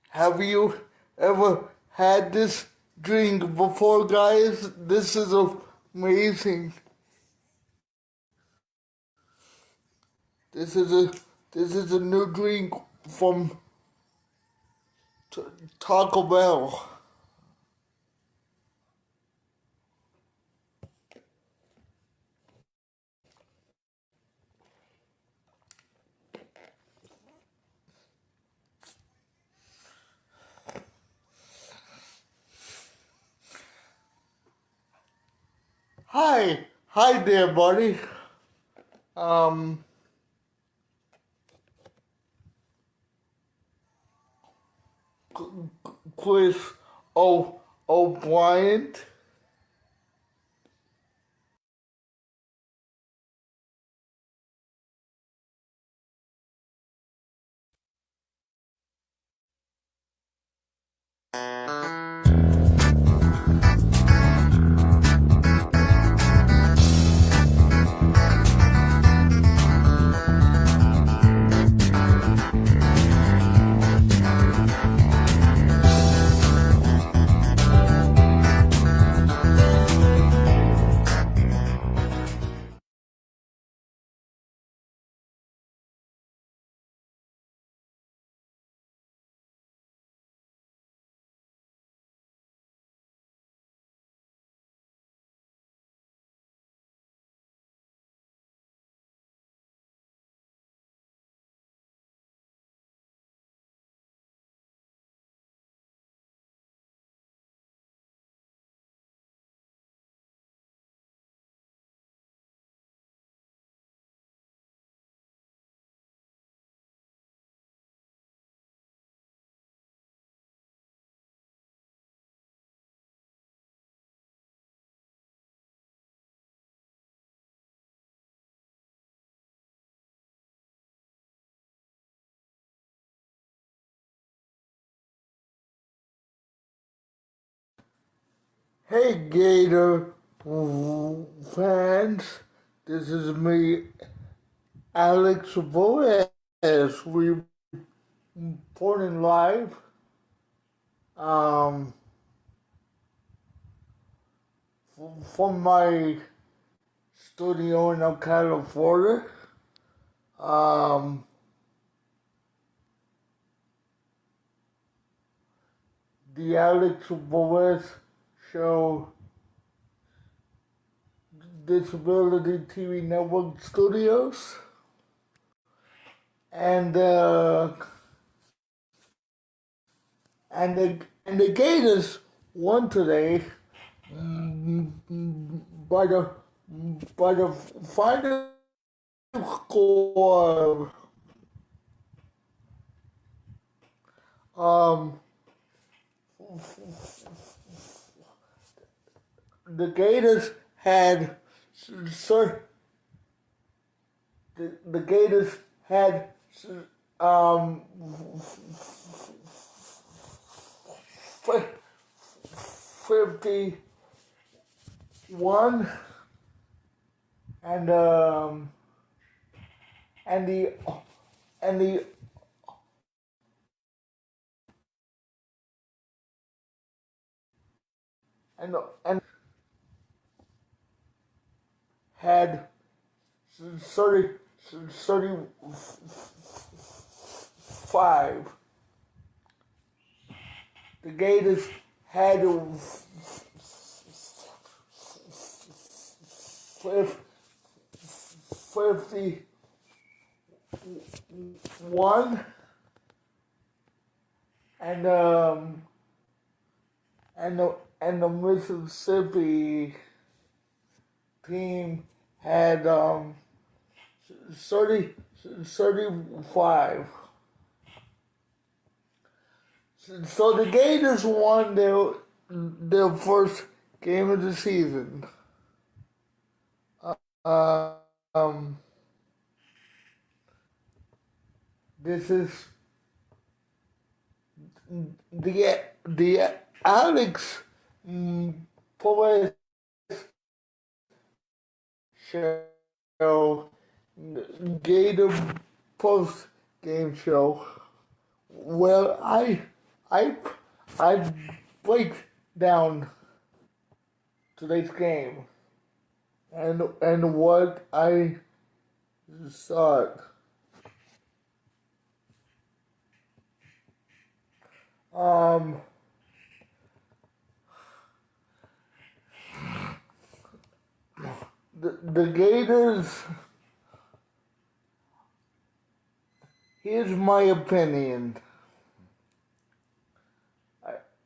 have you ever had this drink before, guys? This is amazing. This is a new drink from Taco Bell. Hi there, buddy. Um, Chris O'Brien. Hey Gator fans, this is me, Alex Perez, reporting live um, from my studio in California. Um, the Alex Perez Show Disability TV Network Studios, and the Gators won today by the final score. Um, the Gators had sir, the Gators had um 51, and and the and the and had 30 35. The Gators had 51, and the Mississippi team had 30 35. So the Gators won their first game of the season. Um, this is the Alex Perez show, Gator post game show. Well, I break down today's game and what I saw. Um, the Gators. Here's my opinion.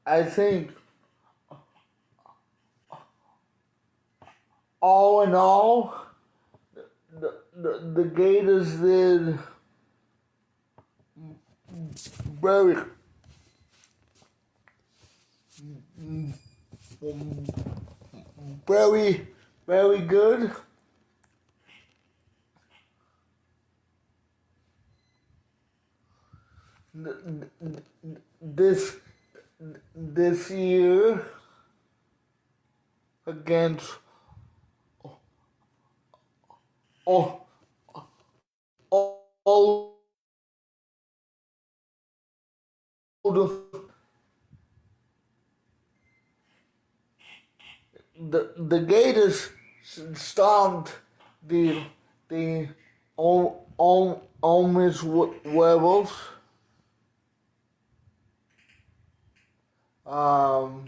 I think all in all, the Gators did very very very good. This this year against all all the Gators stomped the Ole Miss Rebels. Um,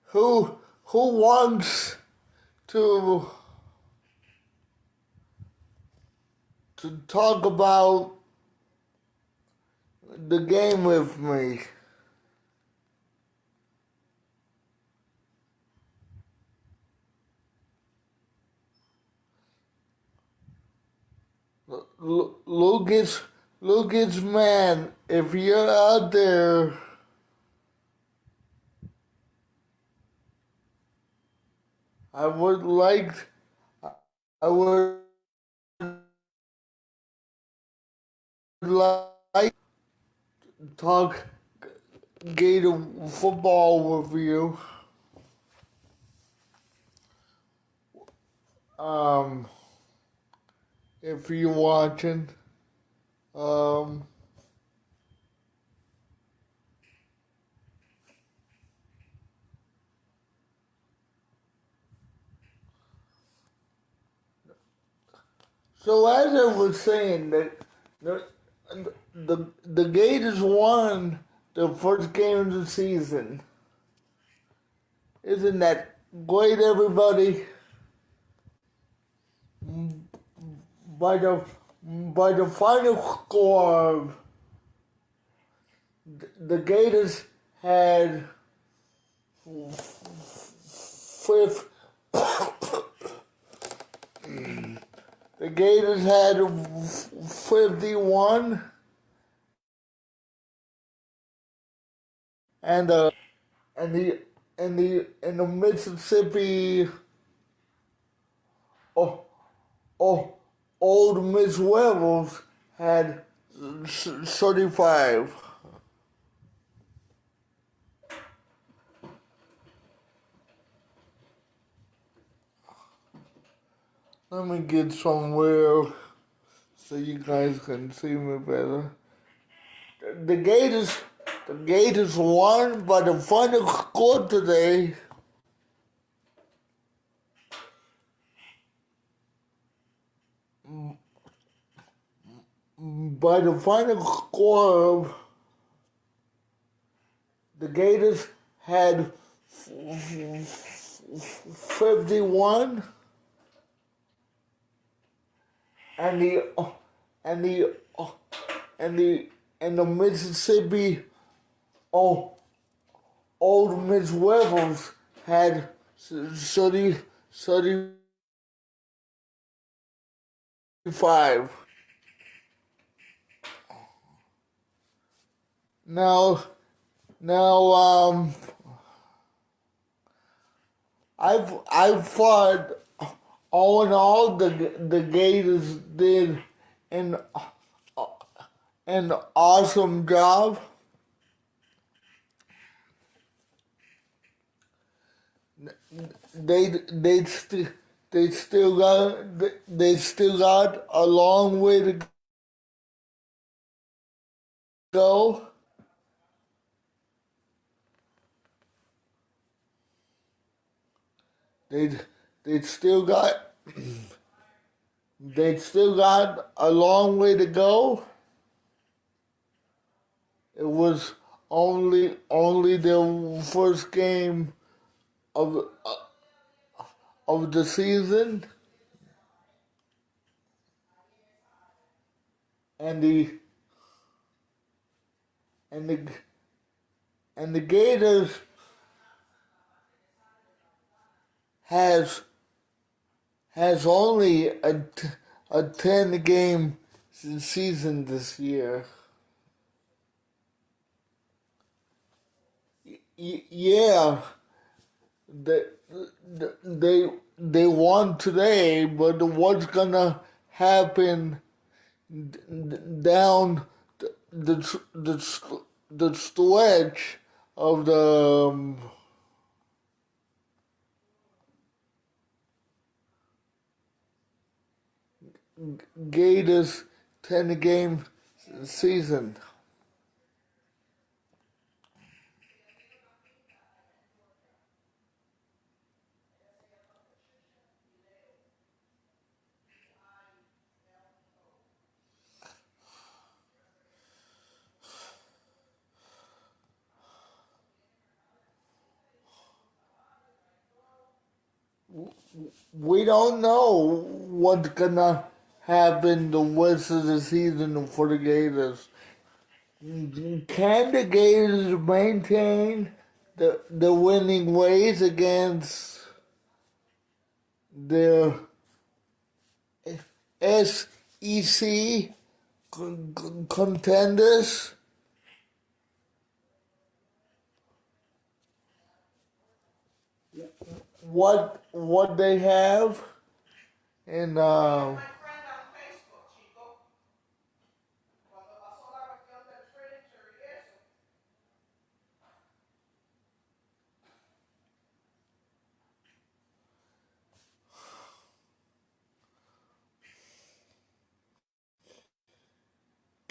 who wants to talk about the game with me? Lucas, man, if you're out there, I would like, I would like to talk Gator football with you. Um, if you're watching. Um, so as I was saying, that the Gators won the first game of the season. Isn't that great, everybody? By the by the final score of the Gators had fifth. The Gators had 51, and and the and the Mississippi oh, oh, Old Miss Rebels had 35. Let me get somewhere so you guys can see me better. The Gators won by the final score today. By the final score of the Gators had 51, and and the and the Mississippi Old Miss Rebels had 35. Now, now, I've thought all in all the Gators did an an awesome job. They they still they still got a long way to go. They they still got they still got a long way to go. It was only their first game of of the season, and and the the Gators has only a 10 game season this year. Yeah, they won today, but what's gonna happen down the stretch of the Gators 10 game season? We don't know what's gonna happen the rest of the season for the Gators. Can the Gators maintain the winning ways against their SEC contenders? What they have in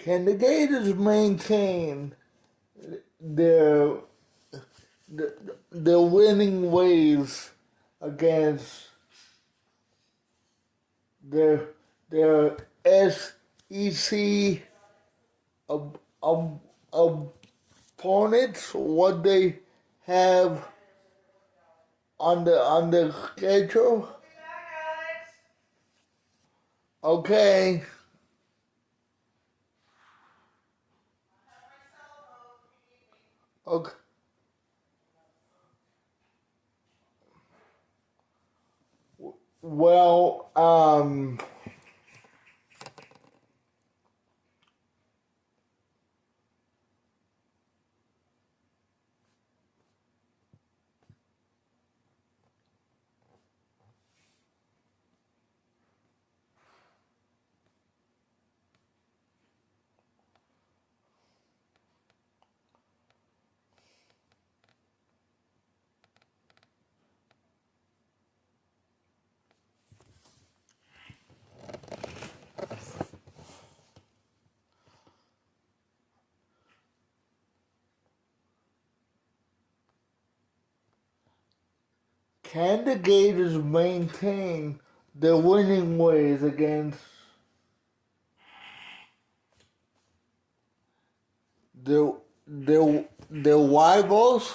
Can the Gators maintain their their winning ways against their their SEC op- op- opponents? What they have on the schedule? Okay. Okay. Well, can the Gators maintain their winning ways against their rivals?